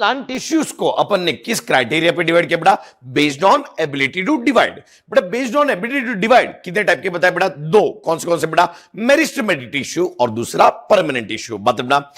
Plant tissues को अपन ने किस क्राइटेरिया पे डिवाइड किया बेटा? Based on ability to divide. बेटा based on ability to divide कितने टाइप के बताए बेटा? दो। कौन से बेटा? मेरिस्टेमेटिक टिश्यू और दूसरा परमानेंट टिश्यू। मतलब बेटा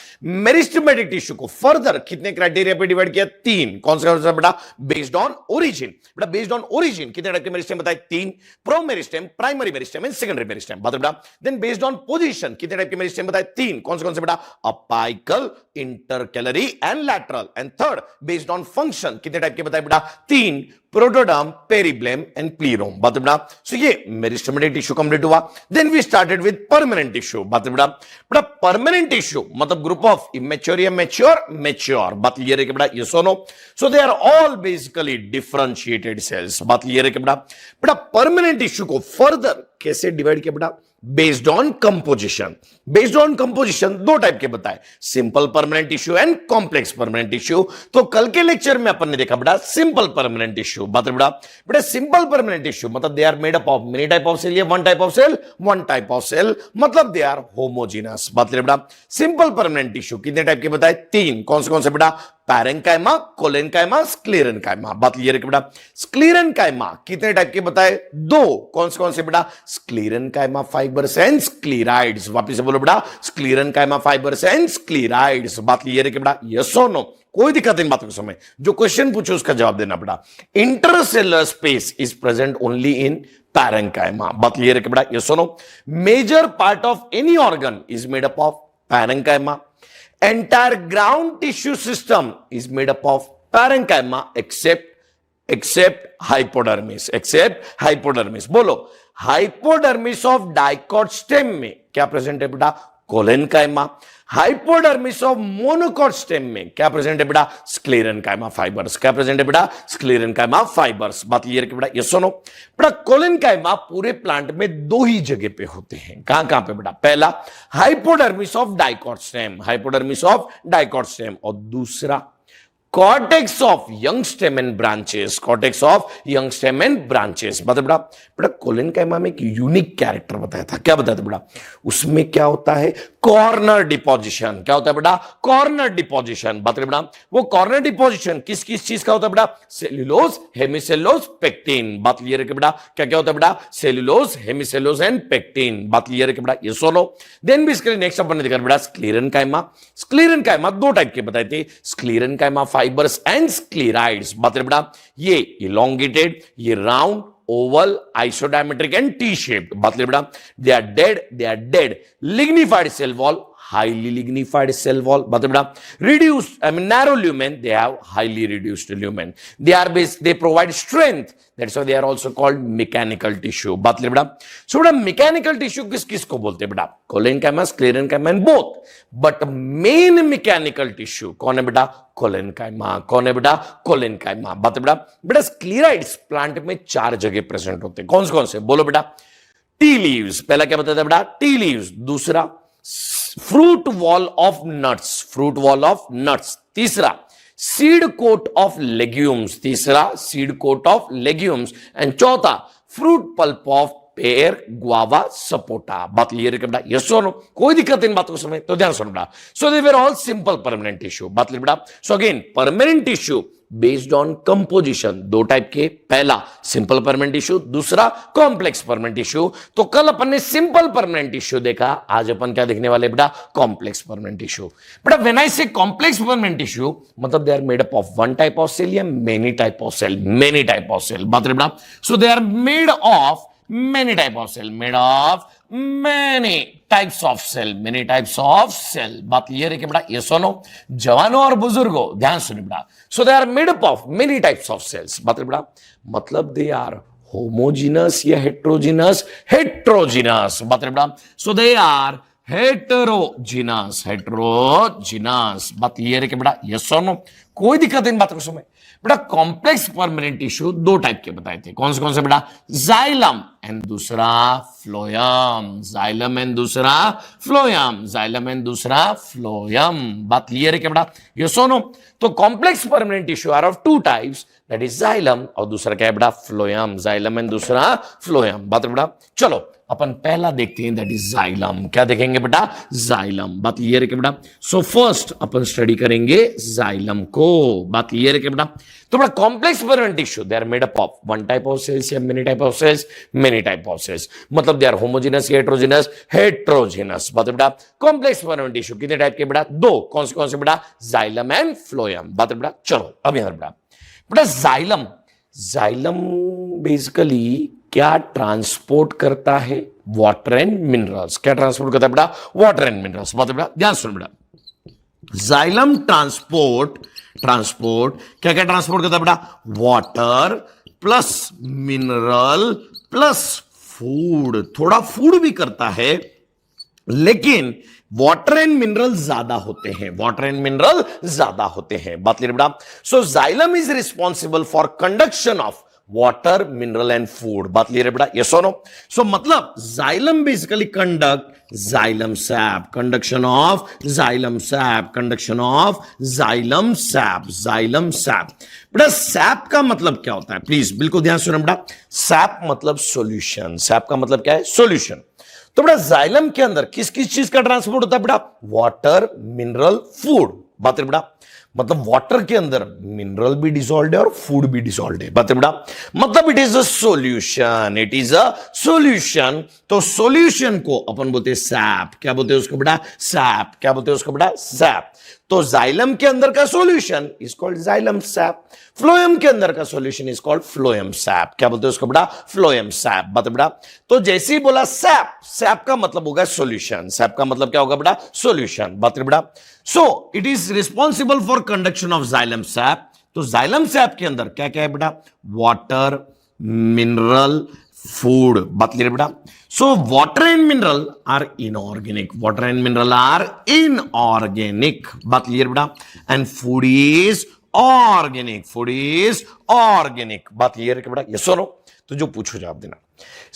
मेरिस्टेमेटिक टिश्यू को फर्दर कितने क्राइटेरिया पे डिवाइड किया? तीन। कौन सा बेटा? Based on origin. बेटा बेस्ड ऑन ओरिजिन कितने टाइप के मेरिस्टेम बताए? तीन। Pro meristem, primary meristem and secondary meristem. मतलब बेटा देन बेस्ड ऑन पोजीशन कितने टाइप के मेरिस्टेम बताए? तीन। कौन से बेटा? Apical, intercalary and lateral. And third based on function कितने टाइप के बताए बेटा? तीन। Protoderm, periblem and प्लीरोम। बात बेटा सो ये मेरिस्टेमेटिक टिश्यू कंप्लीट हुआ। Then we started with permanent tissue. बात बेटा परमानेंट टिश्यू मतलब ग्रुप ऑफ इमेच्योर या मैच्योर? मैच्योर। बात क्लियर है कि बेटा? यस और no? So they are all basically differentiated cells. बात क्लियर है कि बेटा परमानेंट टिश्यू को फर्दर कैसे डिवाइड किया बेटा? Based on composition. Based on composition दो टाइप के बताए, simple permanent tissue and complex permanent tissue. तो कल के लेक्चर में अपन ने देखा बेटा सिंपल परमानेंट टिश्यू। बात बेटा सिंपल परमानेंट टिश्यू मतलब they are made up of many type of cell या one type of cell? One type of cell मतलब दे आर होमोजीनस। बात बेटा सिंपल परमानेंट टिश्यू कितने टाइप के बताए? तीन। कौन से बेटा? Parenchyma, collenchyma, sclerenchyma. बात क्लियर है कि बेटा स्क्लेरेनकाइमा कितने टाइप के बताए? दो। कौन से बेटा? Sclerenchyma fibres and sclereids. वापस से बोलो बेटा स्क्लेरेनकाइमा फाइबर्स एंड स्क्लेराइड्स। बात क्लियर है कि बेटा? यस और नो? कोई दिक्कत इन बातों के समय जो क्वेश्चन पूछो उसका जवाब देना बेटा। Intercellular space is present only in parenchyma. बात क्लियर है कि बेटा? यस और नो? Major part of any organ is made up of parenchyma. Entire ground tissue system is made up of parenchyma except hypodermis. Except hypodermis. बोलो hypodermis of dicot stem में क्या present है बेटा? Collenchyma. Hypodermis of monocot stem में क्या present है बेटा? Sclerenchyma fibres. क्या प्रेजेंट है बेटा? Sclerenchyma fibres. बात क्लियर है कि बेटा? यस और नो? बेटा कोलेनकाइमा पूरे प्लांट में दो ही जगह पे होते हैं। कहां पे बेटा? पहला hypodermis of dicot stem, hypodermis of dicot stem, और दूसरा cortex of young stem and branches, cortex of young stem and branches. मतलब बेटा कोलेनकाइमा में एक यूनिक कैरेक्टर बताया था। क्या बताया था बेटा? उसमें क्या होता है? Corner deposition. क्या होता है बेटा? Corner deposition. बात बेटा वो कॉर्नर डिपोजिशन किस चीज का होता है बेटा? Cellulose, hemicellulose, pectin. बात क्लियर है कि बेटा क्या होता है बेटा? Cellulose, hemicellulose and pectin. बात क्लियर है कि बेटा? यस और नो? देन भी इसके नेक्स्ट अपन ने देखा बेटा स्क्लेरेनकाइमा। स्क्लेरेनकाइमा दो टाइप के बताए थे, स्क्लेरेनकाइमा फाइबर्स एंड स्क्लेराइड्स। बात बेटा ये इलोंगेटेड, ये round, oval, isodiametric and T shaped. बात बेटा they are dead lignified cell wall, highly lignified cell wall. But reduced, narrow lumen, they have highly reduced lumen. They provide strength. That's why they are also called mechanical tissue. बात ले बेटा सो बेटा mechanical tissue किस को बोलते हैं बेटा? Collenchyma, sclerenchyma and both. But main mechanical tissue कौन है बेटा? कोलेनकाइमा। कौन है बेटा? कोलेनकाइमा। बात बेटा स्क्लेराइड्स प्लांट में चार जगह प्रेजेंट होते हैं। कौन से बोलो बेटा? टी लीव्स, पहला क्या बताया था बेटा? Tea leaves. दूसरा fruit wall of nuts, fruit wall of nuts. तीसरा सीड कोट ऑफ लेग्यूम्स, तीसरा seed coat of legumes. And चौथा fruit pulp of pear, guava, sapota. बात क्लियर है बेटा? यस और नो? कोई दिक्कत इन बातों को समय तो ध्यान सुनो बेटा। So they were all simple permanent tissue. बात क्लियर बेटा? So again permanent tissue based on composition दो टाइप के, पहला सिंपल परमानेंट टिश्यू, दूसरा कॉम्प्लेक्स परमानेंट टिश्यू। तो कल अपन ने सिंपल परमानेंट टिश्यू देखा, आज अपन क्या देखने वाले बेटा? Complex permanent tissue. बेटा when I say complex permanent tissue मतलब they are made up of one type of cell या many type of cell? Many type of cell. बात बेटा so they are made of many type of cell, made of many types of cell, many types of cell. बात clear है कि बेटा? Yes और no? जवानों और बुजुर्गों ध्यान सुनिए बेटा। So they are made up of many types of cells. बात बेटा मतलब दे आर होमोजीनस या हेट्रोजीनस? हेट्रोजीनस। बात बेटा so they are heterogeneous, heterogeneous. बात क्लियर है कि बेटा? यस और नो? कोई दिक्कत इन बातों को समय बेटा कॉम्प्लेक्स परमानेंट टिश्यू दो टाइप के बताए थे। कौन से बेटा? जाइलम एंड दूसरा फ्लोयम, जाइलम एंड दूसरा फ्लोयम, जाइलम एंड दूसरा फ्लोयम। बात क्लियर है क्या बेटा? ये सुनो, तो complex permanent tissue are of two types, that is xylem और दूसरा क्या है बेटा? फ्लोयम, जाइलम एंड दूसरा फ्लोयम। बात बेटा, चलो अपन पहला देखते हैं, दैट इज जाइलम। क्या देखेंगे बेटा? जाइलम। बात क्लियर है क्या बेटा? सो फर्स्ट अपन स्टडी करेंगे जाइलम को। बात क्लियर है क्या बेटा? तो बेटा complex permanent tissue they are made up of one type of cells या many type of cells, many type of cells, मतलब they are homogeneous, heterogeneous, heterogeneous. बात बेटा कॉम्प्लेक्स परमानेंट टिश्यू कितने टाइप के बेटा? दो। कौन से बेटा? Xylem and phloem. बात बेटा चलो अब यहां बेटा जाइलम, जाइलम बेसिकली क्या ट्रांसपोर्ट करता है? Water and minerals. क्या ट्रांसपोर्ट करता है बेटा? Water and minerals. बात बेटा ध्यान सुन बेटा, जाइलम ट्रांसपोर्ट क्या क्या ट्रांसपोर्ट करता है बेटा? Water plus mineral plus food, थोड़ा फूड भी करता है, लेकिन वाटर एंड मिनरल ज्यादा होते हैं, वाटर एंड मिनरल ज्यादा होते हैं। बात क्लियर बेटा? So xylem is responsible for conduction of water, mineral and food. बात क्लियर है बेटा? यस और नो? सो मतलब xylem basically conduct xylem sap, conduction of xylem sap, conduction of xylem sap, xylem sap. बेटा sap का मतलब क्या होता है? प्लीज बिल्कुल ध्यान सुनो बेटा, सैप मतलब सॉल्यूशन, सैप का मतलब क्या है? सॉल्यूशन। तो बेटा जाइलम के अंदर किस किस चीज का ट्रांसपोर्ट होता है बेटा? Water, mineral, food. बात है बेटा, मतलब वाटर के अंदर मिनरल भी डिसॉल्व है और फूड भी डिसॉल्व है। बात है बेटा, मतलब it is a solution, it is a solution. तो सॉल्यूशन को अपन बोलते हैं सैप। क्या बोलते हैं उसको बेटा? सैप। क्या बोलते हैं उसको बेटा? सैप। तो जाइलम के अंदर का solution is called xylem SAP, phloem के अंदर का solution is called phloem SAP. क्या बोलते हैं उसको बेटा? Phloem SAP. बता बेटा, तो जैसे ही बोला सैप, सैप का मतलब होगा सॉल्यूशन, सैप का मतलब क्या होगा बेटा? सॉल्यूशन। बता बेटा, so it is responsible for conduction of xylem sap. तो जाइलम सैप के अंदर क्या क्या है बेटा? Water, mineral, food. बात क्लियर बेटा? So water and mineral are inorganic, water and mineral are inorganic. बात क्लियर बेटा? And food is organic, food is organic. बात क्लियर है बेटा? यस और नो? तो जो पूछो जवाब देना।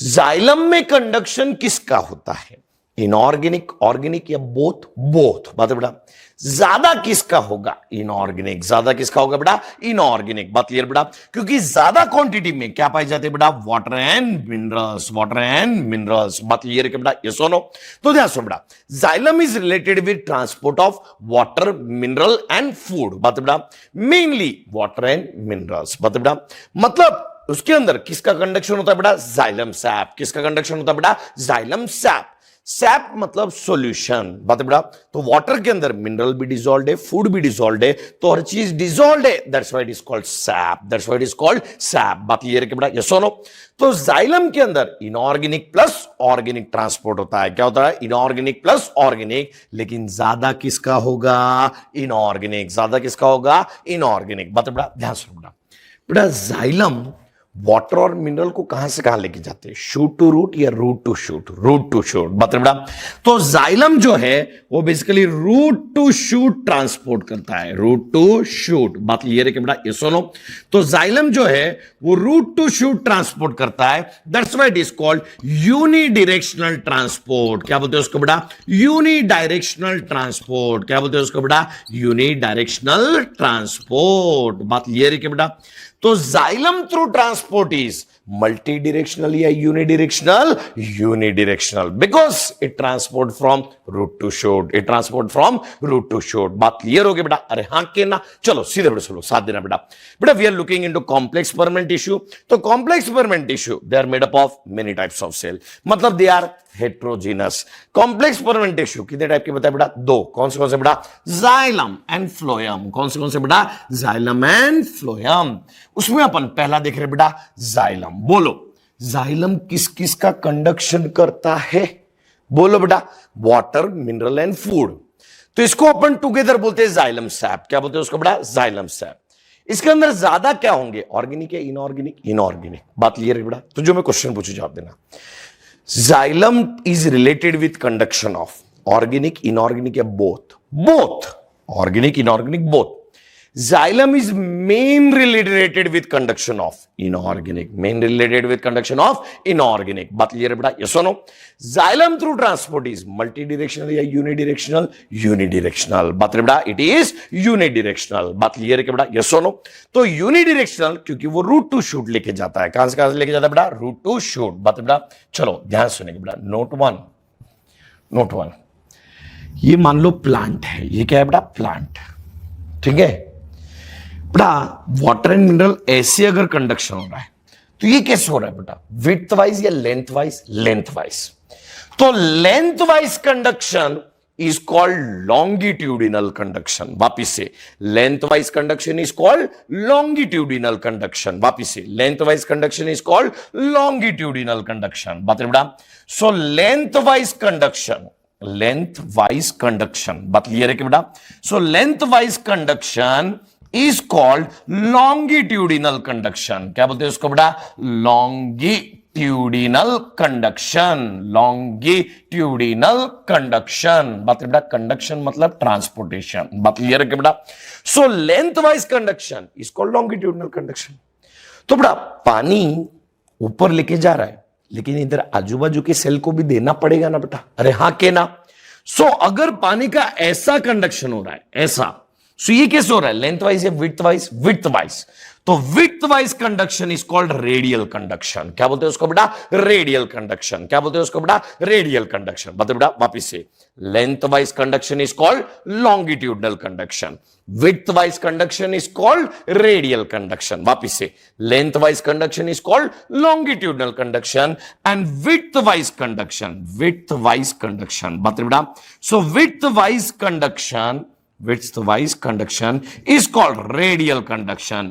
जाइलम में कंडक्शन किसका होता है? इनऑर्गेनिक, ऑर्गेनिक या बोथ? बोथ। बात है बेटा, ज्यादा किसका होगा? इनऑर्गेनिक। ज्यादा किसका होगा बेटा? इनऑर्गेनिक। बात क्लियर बेटा? क्योंकि ज्यादा क्वांटिटी में क्या पाए जाते हैं बेटा? Water and minerals, water and minerals. बात क्लियर है बेटा? यस और नो? तो ध्यान सुनो बेटा, xylem is related with transport of water, mineral and food. बात है बेटा, मेनली वाटर एंड मिनरल्स। बात है बेटा, मतलब उसके अंदर किसका कंडक्शन होता है बेटा? Xylem SAP. किसका कंडक्शन होता है बेटा? Xylem SAP. सैप मतलब सॉल्यूशन। बात है बेटा, तो वाटर के अंदर मिनरल भी डिसॉल्व है, फूड भी डिसॉल्व है, तो हर चीज डिसॉल्व है, that's why it is called SAP, that's why it is called SAP. बात क्लियर है कि बेटा? यस और नो? तो जाइलम के अंदर इनऑर्गेनिक प्लस ऑर्गेनिक ट्रांसपोर्ट होता है। क्या होता है? इनऑर्गेनिक प्लस ऑर्गेनिक, लेकिन ज्यादा किसका होगा? इनऑर्गेनिक। ज्यादा किसका होगा? इनऑर्गेनिक। बात है बेटा, ध्यान सुनो बेटा, बेटा जाइलम वाटर और मिनरल को कहां से कहां लेके जाते हैं? शूट टू रूट या root to shoot? Root to shoot. बात है बेटा, तो जाइलम जो है वो basically root to shoot transport करता है, रूट टू शूट। बात क्लियर है कि बेटा? ये सुनो, तो जाइलम जो है वो रूट टू शूट ट्रांसपोर्ट करता है, that's why it is called unidirectional transport. क्या बोलते हैं उसको बेटा? Unidirectional transport. क्या बोलते हैं उसको बेटा? Unidirectional transport. बात क्लियर है कि बेटा? तो xylem through transport is multi directional या unidirectional? Unidirectional, because it transport from root to shoot, it transport from root to shoot. बात क्लियर हो गई बेटा? अरे हाँ के ना? चलो सीधे बेटा सुनो, साथ देना बेटा। बेटा we are looking into complex permanent tissue. तो complex permanent tissue they are made up of many types of cell, मतलब they are heterogeneous. Complex permanent tissue कितने टाइप के बताए बेटा? दो। कौन से बेटा? Xylem and phloem. कौन से बेटा? Xylem and phloem. उसमें अपन पहला देख रहे बेटा जाइलम। बोलो जाइलम किस किस का कंडक्शन करता है? बोलो बेटा, वाटर, मिनरल एंड फूड। तो इसको अपन टुगेदर बोलते हैं जाइलम सैप। क्या बोलते हैं उसको बेटा? Xylem SAP. इसके अंदर ज्यादा क्या होंगे? ऑर्गेनिक या इनऑर्गेनिक? इनऑर्गेनिक। बात क्लियर है बेटा? तो जो मैं क्वेश्चन पूछू जवाब देना। Xylem is related with conduction of organic, inorganic या both? Both. Organic, inorganic, both. Xylem is main related with conduction of inorganic. Main related with conduction of inorganic. बात क्लियर है बेटा? Yes or no? Xylem through transport is multidirectional या unidirectional? Unidirectional. बात clear बेटा? It is unidirectional. बात clear है क्या बेटा? Yes or no? तो unidirectional क्योंकि वो root to shoot लेके जाता है. कहां से लेके जाता है बेटा? Root to shoot. बात बेटा? चलो ध्यान सुनेंगे बेटा. Note one. ये मान लो प्लांट है. ये क्या है बेटा? प्लांट. ठीक है बेटा. वाटर एंड मिनरल ऐसे अगर कंडक्शन हो रहा है तो ये कैसे हो रहा है बेटा? विड्थ वाइज या लेंथ वाइज? Length wise. तो length wise conduction is called longitudinal conduction. वापिस से length wise conduction is called longitudinal conduction. वापिस से length wise conduction is called longitudinal conduction. बात बेटा. सो लेंथ वाइज कंडक्शन बात clear है कि बेटा? So length wise conduction is called longitudinal conduction. क्या बोलते हैं उसको बेटा? Longitudinal conduction. Longitudinal conduction. बात बेटा. कंडक्शन मतलब ट्रांसपोर्टेशन. बात क्लियर है कि बेटा? So length wise conduction is called longitudinal conduction. तो बेटा पानी ऊपर लेके जा रहा है लेकिन इधर आजू बाजू के सेल को भी देना पड़ेगा ना बेटा? अरे हाँ के ना. सो अगर पानी का ऐसा कंडक्शन हो रहा है, ऐसा, सो ये कैसे हो रहा है? लेंथ वाइज या विड्थ वाइज? Width wise. तो width wise conduction is called radial conduction. क्या बोलते हैं उसको बेटा? Radial conduction. क्या बोलते हैं उसको बेटा? Radial conduction. बताओ बेटा वापिस से. Length wise conduction is called longitudinal conduction. Width wise conduction is called radial conduction. वापिस से. Length wise conduction is called longitudinal conduction and width wise conduction. बताओ बेटा. So width wise conduction is called radial conduction.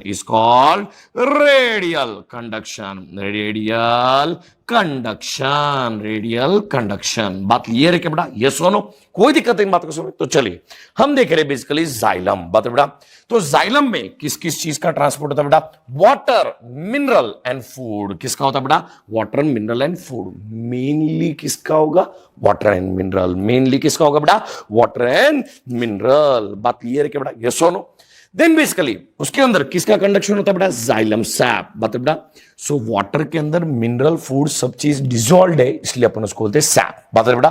Radial conduction. बात clear है क्या बेटा? ये सुनो, कोई दिक्कत नहीं बात को सुनो. तो चलिए हम देख रहे हैं बेसिकली जाइलम. बात बेटा. तो जाइलम में किस किस चीज का ट्रांसपोर्ट होता है बेटा? Water, mineral and food. किसका होता है बेटा? Water, mineral and food. Mainly किसका होगा? Water and mineral. मेनली किसका होगा बेटा? Water and mineral. बात क्लियर है क्या बेटा? ये सुनो. देन बेसिकली उसके अंदर किसका कंडक्शन होता है बेटा? Xylem SAP. बता बेटा. सो वाटर के अंदर मिनरल, फूड सब चीज डिसॉल्व्ड है इसलिए अपन उसको बोलते हैं सैप. बता बेटा.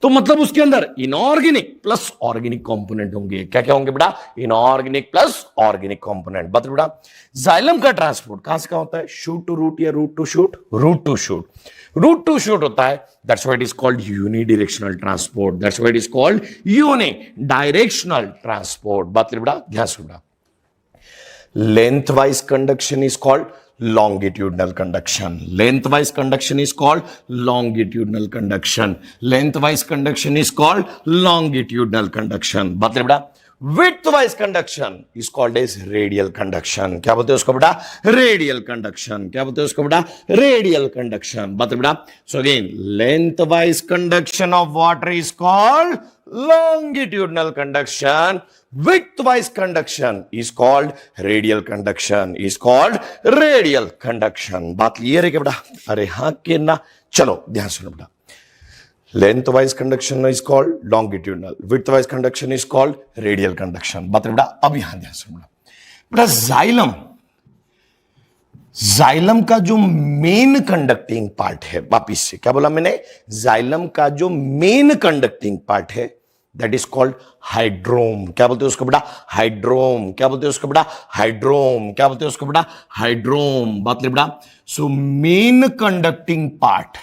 तो मतलब उसके अंदर इनऑर्गेनिक प्लस ऑर्गेनिक कंपोनेंट होंगे. क्या क्या होंगे बेटा? Inorganic plus organic component. बता बेटा. जाइलम का ट्रांसपोर्ट कहां से कहां होता है? शूट टू रूट या root to shoot? Root to shoot. Root to shoot होता है. That's why it is called unidirectional transport. That's why it is called unidirectional transport. बात बेटा ध्यान सुनना. Length wise conduction is called longitudinal conduction. Length wise conduction is called longitudinal conduction. Length wise conduction is called longitudinal conduction. बात बेटा. Width wise conduction is called as radial conduction. क्या बोलते हैं उसको बेटा? Radial conduction. क्या बोलते हैं उसको बेटा? Radial conduction. बता बेटा. So again, length wise conduction of water is called longitudinal conduction. Width wise conduction is called radial conduction. Radial conduction. बात क्लियर है क्या बेटा? अरे हाँ के ना. चलो ध्यान सुनो बेटा. Length wise conduction is called longitudinal. Width wise conduction is called radial conduction. बात बेटा. अब यहां ध्यान सुनना बेटा. जाइलम का जो मेन कंडक्टिंग पार्ट है, वापिस से क्या बोला मैंने? जाइलम का जो मेन कंडक्टिंग पार्ट है दैट इज कॉल्ड हाइड्रोम. क्या बोलते हैं उसको बेटा? हाइड्रोम. क्या बोलते हैं उसको बेटा? हाइड्रोम. क्या बोलते हैं उसको बेटा? हाइड्रोम. बात बेटा. सो मेन कंडक्टिंग पार्ट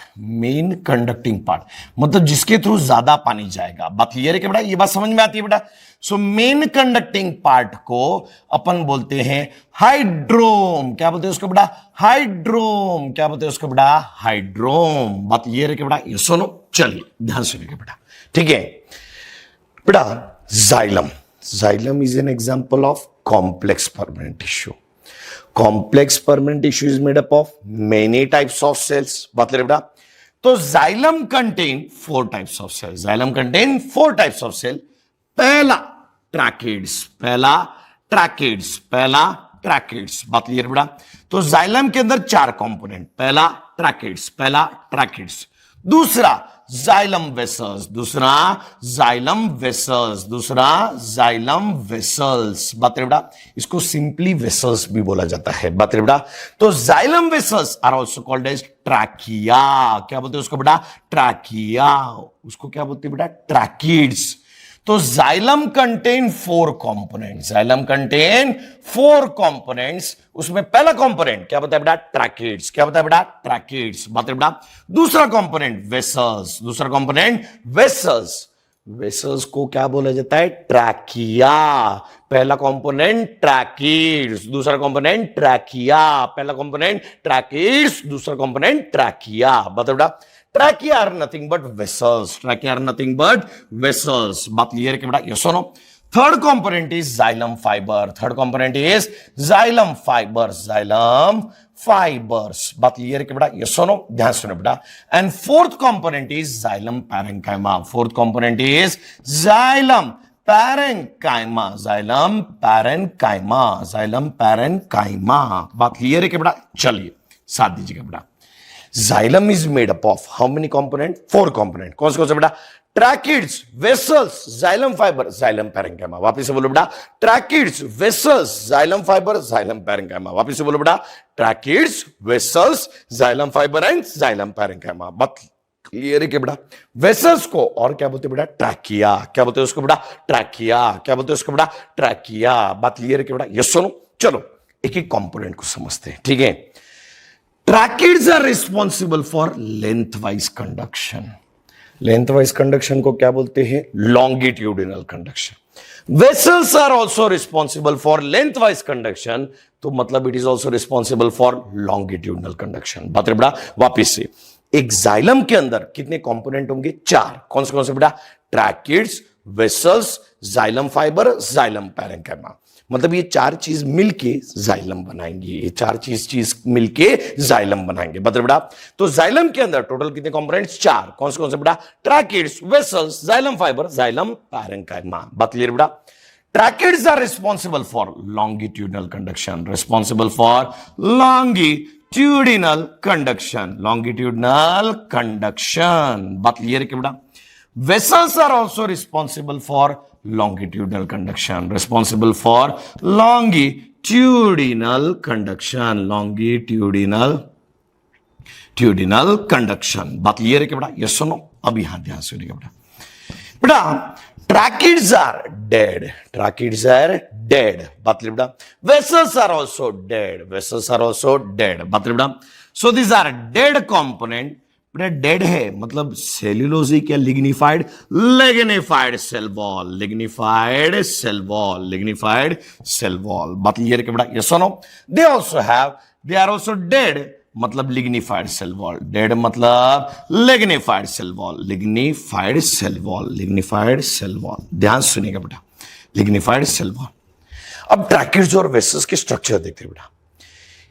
मतलब जिसके थ्रू ज्यादा पानी जाएगा. बात क्लियर है क्या बेटा? ये बात समझ में आती है बेटा? सो मेन कंडक्टिंग पार्ट को अपन बोलते हैं हाइड्रोम. क्या बोलते हैं उसको बेटा? हाइड्रोम. क्या बोलते हैं उसको बेटा? हाइड्रोम. बात क्लियर है क्या बेटा? ये सुनो. चलिए ध्यान सुनिएगा बेटा. ठीक है बेटा. Xylem is an example of complex permanent tissue. Complex permanent tissue is made up of many types of cells. बात करें बेटा. तो xylem contain 4 types of cells. Xylem contain 4 types of cell. पहला ट्रैकिड्स. बात क्लियर बेटा. तो xylem के अंदर 4 कंपोनेंट. पहला ट्रैकिड्स. दूसरा जाइलम वेसल्स, दूसरा जाइलम वेसल्स, दूसरा जाइलम वेसल्स। बात रे बेटा, इसको सिंपली वेसल्स भी बोला जाता है। बात रे बेटा, तो xylem vessels are also called as trachea. क्या बोलते हैं उसको बेटा? ट्रैकिया। उसको क्या बोलते हैं बेटा? ट्रैकिड्स। तो xylem contain 4 component, xylem contain 4 components. उसमें पहला कंपोनेंट क्या बताया बेटा? ट्रैकिड्स। क्या बताया बेटा? ट्रैकिड्स। बात बेटा, दूसरा कंपोनेंट वेसल्स, दूसरा कंपोनेंट वेसल्स। वेसल्स को क्या बोला जाता है? ट्रैकिया। पहला कंपोनेंट ट्रैकिड्स, दूसरा कंपोनेंट ट्रैकिया। पहला कंपोनेंट ट्रैकिड्स, दूसरा कंपोनेंट ट्रैकिया। बता बेटा, trachea are nothing but vessels, trachea are nothing but vessels. बात क्लियर है कि बेटा? यस और नो? Third component is xylem fibre, third component is xylem fibres, xylem fibres. बात क्लियर है कि बेटा? यस और नो? ध्यान सुनो बेटा। And fourth component is xylem parenchyma, fourth component is xylem parenchyma, xylem parenchyma, xylem parenchyma. बात क्लियर है कि बेटा? चलिए साथ दीजिएगा बेटा। Xylem is made up of how many component? 4 component. कौन से बेटा? Tracheids, vessels, xylem fibre, xylem parenchyma. वापस से बोलो बेटा, tracheids, vessels, xylem fibre, xylem parenchyma. वापस से बोलो बेटा, tracheids, vessels, xylem fibre and xylem parenchyma. बात क्लियर है कि बेटा? वेसल्स को और क्या बोलते हैं बेटा? ट्रैकिया। क्या बोलते हैं उसको बेटा? ट्रैकिया। क्या बोलते हैं उसको बेटा? ट्रैकिया। बात क्लियर है कि बेटा? यस सुनो, चलो एक एक कंपोनेंट को समझते हैं, ठीक है? Tracheids are responsible for length wise conduction. Length wise conduction को क्या बोलते हैं? Longitudinal conduction. Vessels are also responsible for length wise conduction, तो मतलब it is also responsible for longitudinal conduction. बात बेटा, वापिस से, एक जाइलम के अंदर कितने कंपोनेंट होंगे? 4। कौन से बेटा? Tracheids, vessels, xylem fibre, xylem parenchyma. मतलब ये 4 चीज मिलके जाइलम बनाएंगे, ये 4 चीज मिलके जाइलम बनाएंगे। बता बेटा, तो जाइलम के अंदर टोटल कितने कंपोनेंट्स? 4। कौन से बेटा? Tracheids, vessels, xylem fibre, xylem parenchyma. बात क्लियर बेटा? Tracheids are responsible for longitudinal conduction, responsible for longitudinal conduction, longitudinal conduction. बात क्लियर है कि बेटा? Vessels are also responsible for longitudinal conduction, responsible for longitudinal conduction, longitudinal conduction। बात clear है कि बेटा? यस सुनो, अब यहां ध्यान सुनिएगा बेटा। बेटा, tracheids are dead, tracheids are dead. बात क्लियर बेटा? Vessels are also dead, vessels are also dead। बात क्लियर बेटा? So these are dead component। Dead है मतलब सेल्यूलोजिक या lignified? Lignified cell wall, lignified cell wall, lignified cell wall. बात clear है कि बेटा? यस और no? They are also dead मतलब लिग्निफाइड सेल वॉल, डेड मतलब lignified cell wall, lignified cell wall, lignified cell wall. ध्यान सुनिएगा बेटा, लिग्निफाइड सेल वॉल। अब ट्रैकिड्स और वेसल्स के स्ट्रक्चर देखते हैं बेटा।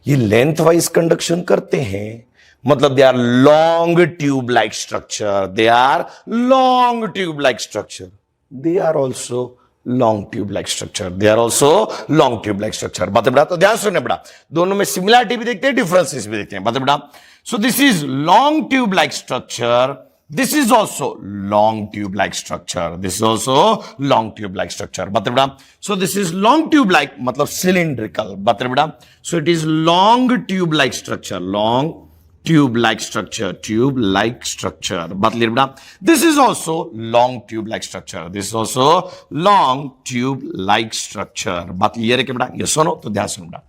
ये लेंथ वाइज कंडक्शन करते हैं, मतलब they are long tube like structure, they are long tube like structure, they are also long tube like structure, they are also long tube like structure. बात बेटा, तो ध्यान सुनने बेटा, दोनों में सिमिलरिटी भी देखते हैं, डिफरेंसेस भी देखते हैं। बात बेटा, सो this is long tube like structure, this is also long tube like structure, this is also long tube like structure। बता बेटा, so this is long tube like मतलब cylindrical। बता बेटा, so it is long tube like structure, long tube like structure, tube like structure। बता बेटा, this is also long tube like structure, this is also long tube like structure। बात clear है कि बेटा? ये सुनो, तो ध्यान सुनो बेटा।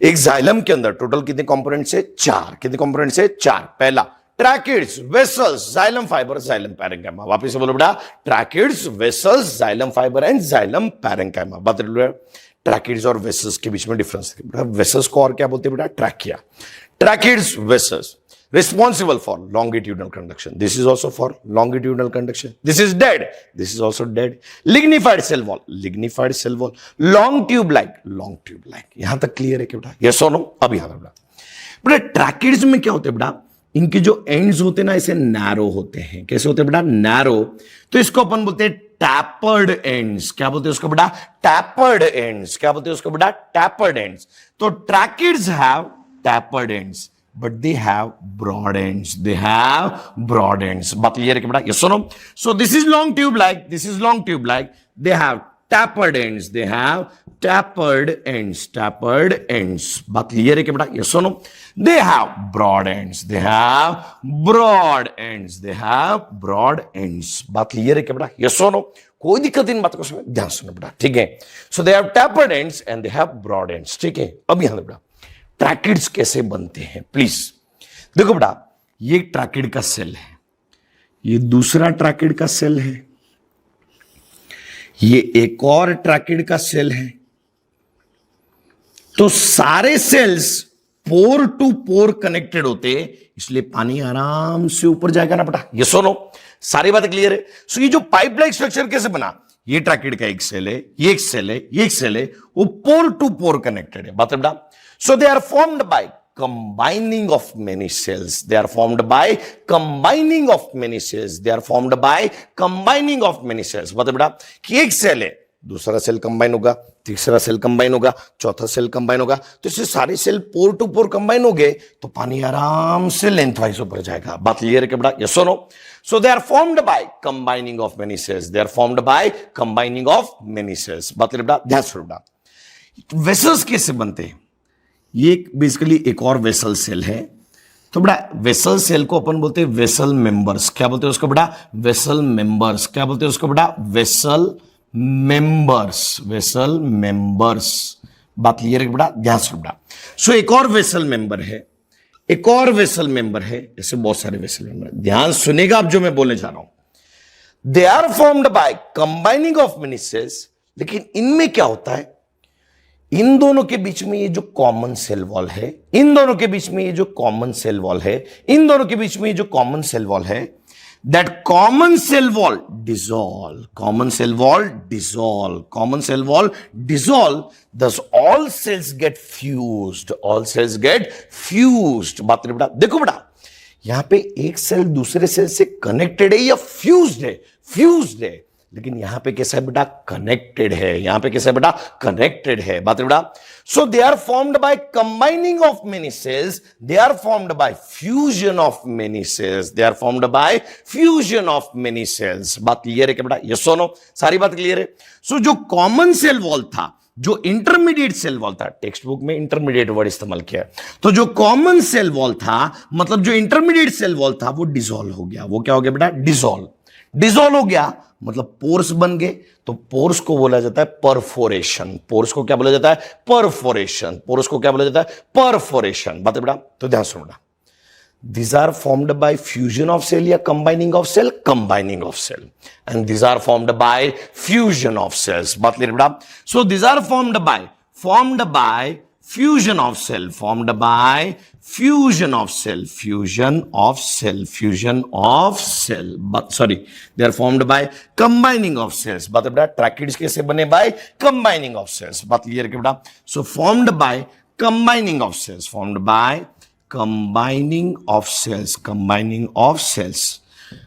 एक जाइलम के अंदर टोटल कितने कंपोनेंट्स है? 4। कितने कंपोनेंट्स है? 4। पहला tracheids, vessels, xylem fibre, xylem parenchyma. वापस से बोलो बेटा, tracheids, vessels, xylem fibre and xylem parenchyma. बात ट्रैकिड्स और वेसल्स के बीच में डिफरेंस है। वेसल्स को और क्या बोलते हैं बेटा? Trachea. Tracheids, vessels responsible for longitudinal conduction, this is also for longitudinal conduction, this is dead, this is also dead। lignified cell wall, lignified cell wall, long tube like, long tube like। यहां तक clear है क्या बेटा? Yes और no? अब यहां बेटा, tracheids में क्या होते हैं बेटा? इनके जो एंड्स होते हैं ना, ऐसे नैरो होते हैं। कैसे होते हैं बेटा? नैरो। तो इसको अपन बोलते हैं टैपर्ड एंड्स। क्या बोलते हैं उसको बेटा? Tapered ends. क्या बोलते हैं उसको बेटा? Tapered ends. तो tracheids have tapered ends, but they have broad ends, they have broad ends. बात क्लियर है कि बेटा, यस और no? So this is long tube like, this is long tube like, they have tapered ends, they have tapered ends, tapered ends। बात clear है कि बेटा, yes और no? they have broad ends, they have broad ends, they have broad ends। बात clear है कि बेटा, yes और नो? कोई दिक्कत इन बातों को ध्यान सुनो बेटा, ठीक है? so they have tapered ends and they have broad ends, ठीक है? अब यहां बेटा ट्रैकिड्स कैसे बनते हैं, प्लीज देखो बेटा, ये ट्रैकिड का सेल है, ये दूसरा ट्रैकिड का सेल है, ये एक और ट्रैकिड का सेल है। तो सारे cells pore to pore connected होते, इसलिए पानी आराम से ऊपर जाएगा ना बेटा, ये सुनो, सारी बातें क्लियर है? सो ये जो पाइप लाइक स्ट्रक्चर कैसे बना, ये ट्रैकिड का एक सेल है, ये एक सेल है, ये एक सेल है, वो पोर टू पोर कनेक्टेड है। बात है बेटा? So they are formed by combining of many cells, they are formed by combining of many cells, they are formed by combining of many cells। मतलब बेटा कि एक सेल है, दूसरा सेल कंबाइन होगा, तीसरा सेल कंबाइन होगा, चौथा सेल कंबाइन होगा, तो इससे सारे cell pore to pore combine हो गए तो पानी आराम से लेंथ वाइज ऊपर जाएगा। बात क्लियर है कि बेटा, यस और no? So they are formed by combining of many cells, they are formed by combining of many cells. बात क्लियर बेटा, ध्यान से बेटा, वेसल्स कैसे बनते हैं, ये बेसिकली एक और वेसल सेल है। तो बेटा वेसल सेल को अपन बोलते हैं वेसल मेंबर्स। क्या बोलते हैं उसको बेटा? Vessel members. क्या बोलते हैं उसको बेटा? Vessel members, vessel members. बात क्लियर है बेटा, ध्यान से बेटा। सो एक और वेसल मेंबर है, एक और वेसल मेंबर है, ऐसे बहुत सारे वेसल मेंबर। ध्यान सुनेगा आप जो मैं बोलने जा रहा हूं। They are formed by combining of many cells, लेकिन इनमें क्या होता है, इन दोनों के बीच में ये जो कॉमन सेल वॉल है, इन दोनों के बीच में ये जो कॉमन सेल वॉल है, इन दोनों के बीच में ये जो कॉमन सेल वॉल है, that common cell wall dissolve, common cell wall dissolve, common cell wall dissolve, thus all cells get fused, all cells get fused। बात करें बेटा, देखो बेटा यहां पे एक सेल दूसरे सेल से कनेक्टेड है या फ्यूज्ड है, फ्यूज्ड है, लेकिन यहां पे कैसा है बेटा? कनेक्टेड है। यहां पे कैसा है बेटा? कनेक्टेड है। बात है बेटा? So they are formed by combining of many cells, they are formed by fusion of many cells, they are formed by fusion of many cells. बात क्लियर है क्या बेटा? यस और नो? सारी बात क्लियर है? सो जो कॉमन सेल वॉल था, जो इंटरमीडिएट सेल वॉल था, टेक्स्ट बुक में इंटरमीडिएट वर्ड इस्तेमाल किया है, तो जो कॉमन सेल वॉल था, मतलब जो इंटरमीडिएट सेल वॉल था, वो डिसॉल्व हो गया। वो क्या हो गया बेटा? डिसॉल्व। डिसॉल्व हो गया मतलब पोर्स बन गए, तो पोर्स को बोला जाता है परफोरेशन। पोर्स को क्या बोला जाता है? परफोरेशन। पोर्स को क्या बोला जाता है? परफोरेशन। बात है बेटा? तो ध्यान सुनो बेटा, these are formed by fusion of cell या combining of cell, combining of cell, and these are formed by fusion of cells। बात क्लियर बेटा? so these are formed by fusion of cell, formed by fusion of cell, fusion of cell, fusion of cell, but sorry, they are formed by combining of cells। बात है बेटा, tracheids कैसे बने? by combining of cells। बात clear है बेटा? so formed by combining of cells, formed by combining of cells, combining of cells,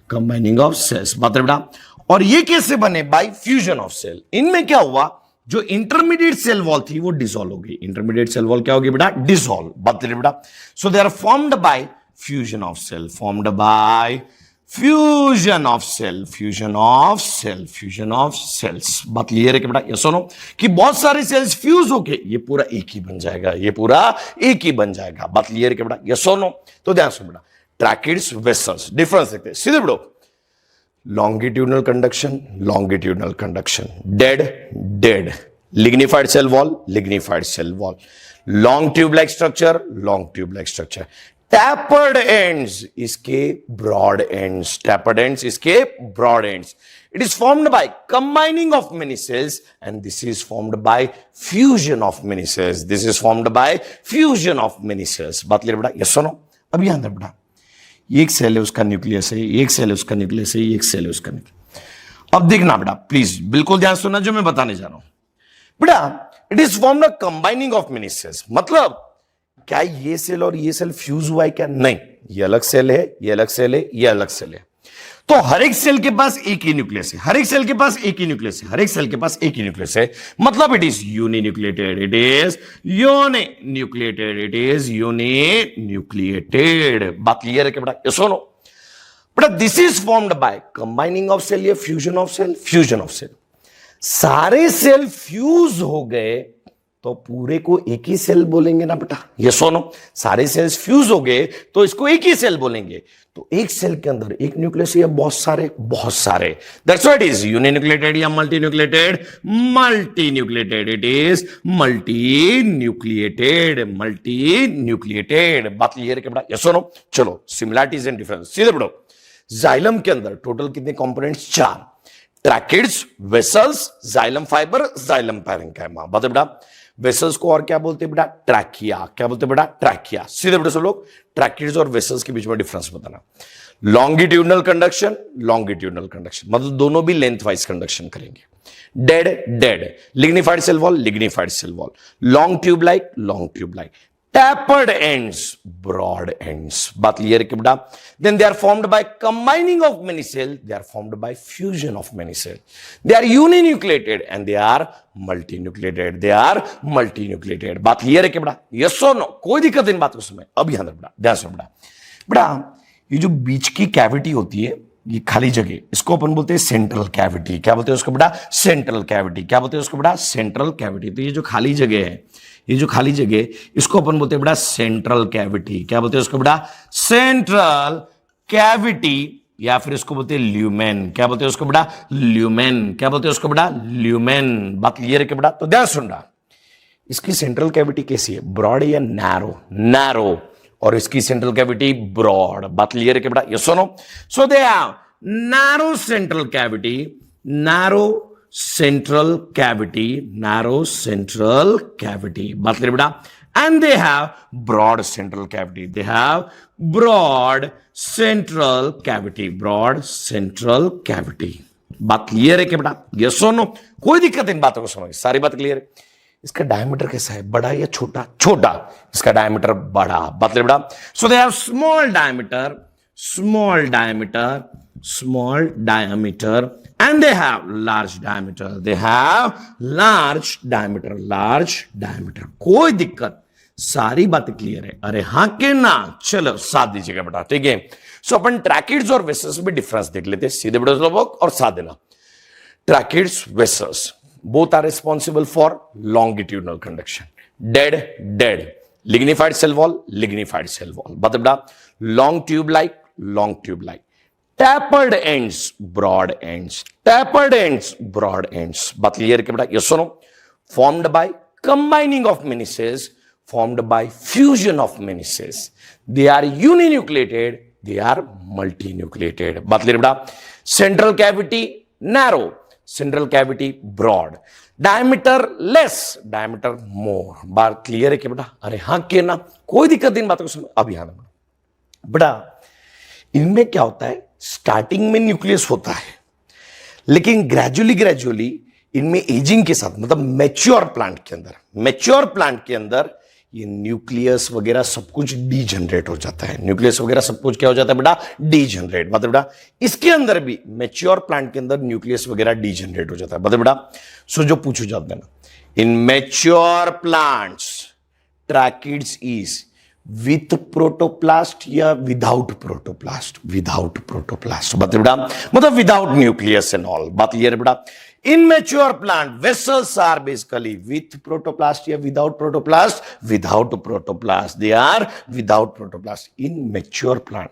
combining of cells। बात है बेटा? और ये कैसे बने? by fusion of cell। इनमें क्या हुआ, जो इंटरमीडिएट सेल वॉल थी वो डिसॉल्व हो गई। इंटरमीडिएट सेल वॉल क्या होगी बेटा? डिसॉल्व। बात है बेटा? So they are formed by fusion of cell, formed by fusion of cell, fusion of cell, fusion of cells. बात क्लियर है कि बेटा? यस और नो? कि बहुत सारे सेल्स फ्यूज होके ये पूरा एक ही बन जाएगा, ये पूरा एक ही बन जाएगा। बात क्लियर है कि बेटा? यस और नो? तो ध्यान सुनो बेटा, ट्रैकिड्स, वेसल्स, डिफरेंस देखते हैं सीधे बेटो। longitudinal conduction, longitudinal conduction, dead, dead, lignified cell wall, lignified cell wall, long tube like structure, long tube like structure, tapered ends इसके broad ends, tapered ends इसके broad ends, it is formed by combining of many cells and this is formed by fusion of many cells, this is formed by fusion of many cells। बात clear बेटा? Yes और no? अब यहां अंदर बेटा एक cell है उसका न्यूक्लियस है, एक सेल है उसका न्यूक्लियस है, एक सेल है उसका न्यूक्लियस। अब देखना बेटा, प्लीज बिल्कुल ध्यान सुनना जो मैं बताने जा रहा हूं बेटा। It is formed combining of many cells, मतलब क्या ये सेल और ये सेल फ्यूज हुआ है क्या? नहीं, ये अलग सेल है, ये अलग सेल है, ये अलग सेल है। तो हर एक सेल के पास एक ही न्यूक्लियस है, हर एक सेल के पास एक ही न्यूक्लियस है, हर एक सेल के पास एक ही न्यूक्लियस है, मतलब it is uninucleated, it is uninucleated, it is uninucleated. बात क्लियर है क्या बेटा? ये सुनो बेटा, this is formed by combining of cell या fusion of cell, fusion of cell. सारे सेल फ्यूज हो गए तो पूरे को एक ही सेल बोलेंगे ना बेटा? ये सुनो, सारे सेल्स फ्यूज हो गए तो इसको एक ही सेल बोलेंगे। तो एक सेल के अंदर एक न्यूक्लियस या बहुत सारे? बहुत सारे। दैट्स व्हाट इज यूनिन्यूक्लिएटेड या multinucleated? Multinucleated, it is multinucleated, multinucleated. बात क्लियर है क्या बेटा? ये सुनो, चलो सिमिलरिटीज एंड डिफरेंस सीधे पढ़ो। जाइलम के अंदर टोटल कितने components? 4। Tracheids, vessels, xylem fibre, xylem parenchyma. बता बेटा, वेसल्स को और क्या बोलते हैं बेटा? ट्रैकिया। क्या बोलते हैं बेटा? ट्रैकिया। सीधे बेटा सब लोग ट्रैकिड्स और वेसल्स के बीच में डिफरेंस बताना। लॉन्गिट्यूडनल कंडक्शन, लॉन्गिट्यूडनल कंडक्शन मतलब दोनों भी लेंथ वाइज कंडक्शन करेंगे। Dead, dead. Lignified cell wall, lignified cell wall. Long tube like, long tube like. tapered ends, broad ends. बात क्लियर है कि बेटा? Then they are formed by combining of many cells. They are formed by fusion of many cells. They are uninucleated and they are multinucleated. They are multinucleated. बात clear है कि बेटा? Yes or no? कोई दिक्कत नहीं बात को समय। अभी ध्यान बेटा, ध्यान से बेटा। बेटा ये जो बीच की कैविटी होती है, ये खाली जगह, इसको अपन बोलते हैं सेंट्रल कैविटी। क्या बोलते हैं उसको बेटा? Central cavity. क्या बोलते हैं उसको बेटा? Central cavity. तो ये जो खाली जगह है, ये जो खाली जगह, इसको अपन बोलते हैं बेटा सेंट्रल कैविटी। क्या बोलते हैं उसको बेटा? सेंट्रल कैविटी, या फिर इसको बोलते हैं ल्यूमेन। क्या बोलते हैं उसको बेटा? ल्यूमेन। क्या बोलते हैं उसको बेटा? ल्यूमेन। बात क्लियर है कि बेटा? तो ध्यान सुन रहा, इसकी सेंट्रल कैविटी कैसी है? ब्रॉड या नैरो? नैरो। और इसकी सेंट्रल कैविटी ब्रॉड। बात क्लियर है कि बेटा? ये सुनो, so they have narrow central cavity, narrow central cavity, narrow central cavity. बात करें बेटा? And they have broad central cavity. They have broad central cavity. Broad central cavity. बात क्लियर है क्या बेटा? Yes or no? कोई दिक्कत इन बातों को समझ, सारी बात क्लियर है। इसका डायमीटर कैसा है? बड़ा या छोटा? छोटा। इसका डायमीटर बड़ा। बात करें बेटा? So they have small diameter, small diameter, small diameter. And they have large diameter. They have large diameter, large diameter. कोई दिक्कत, सारी बातें क्लियर है? अरे हाँ के ना? चलो साथ दीजिएगा बेटा, ठीक है। सो अपन ट्रैकिड्स और वेसल्स में डिफरेंस देख लेते हैं। सीधे बेटा लोग और साथ देना। Tracheids, vessels both are responsible for longitudinal conduction. Dead, dead. Lignified cell wall, lignified cell wall. बता बेटा, long tube like, long tube like. Tapered ends, broad ends. Tapered ends, broad ends. बात क्लियर है बेटा? ये सुनो, formed by combining of many cells, formed by fusion of many cells. They are uninucleated, they are multinucleated. बात clear बेटा? Central cavity narrow, central cavity broad, diameter less, diameter more. बात clear है क्या बेटा? अरे हाँ के ना? कोई दिक्कत नहीं बातों को समझ। अभी आना बेटा, इनमें क्या होता है? स्टार्टिंग में न्यूक्लियस होता है, लेकिन ग्रेजुअली इनमें एजिंग के साथ, मतलब मैच्योर प्लांट के अंदर ये न्यूक्लियस वगैरह सब कुछ डीजनरेट हो जाता है। न्यूक्लियस वगैरह सब कुछ क्या हो जाता है बेटा? डीजनरेट। मतलब बेटा इसके अंदर भी मैच्योर प्लांट के अंदर न्यूक्लियस वगैरह डीजनरेट हो जाता है। मतलब बेटा सो जो पूछो जाता है ना, in mature plants tracheids is with protoplast या विदाउट प्रोटोप्लास्ट? Without protoplast. मतलब विदाउट न्यूक्लियस एंड ऑल। बात क्लियर है बेटा? In mature plant vessels are basically with protoplast या without protoplast? Without protoplast. They are without protoplast in mature plant.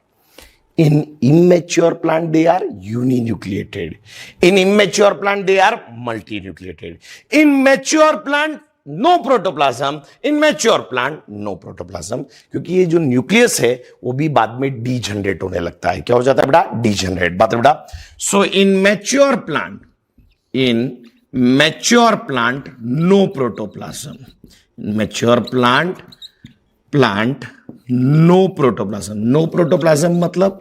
In immature plant, they are uninucleated. In immature plant, they are multinucleated. In mature plant, no protoplasm. In mature plant no protoplasm, क्योंकि ये जो nucleus है वो भी बाद में degenerate होने लगता है। क्या हो जाता है बेटा? डीजनरेट। बात है बेटा? So in mature plant, in mature plant no protoplasm. Mature plant no protoplasm. No protoplasm मतलब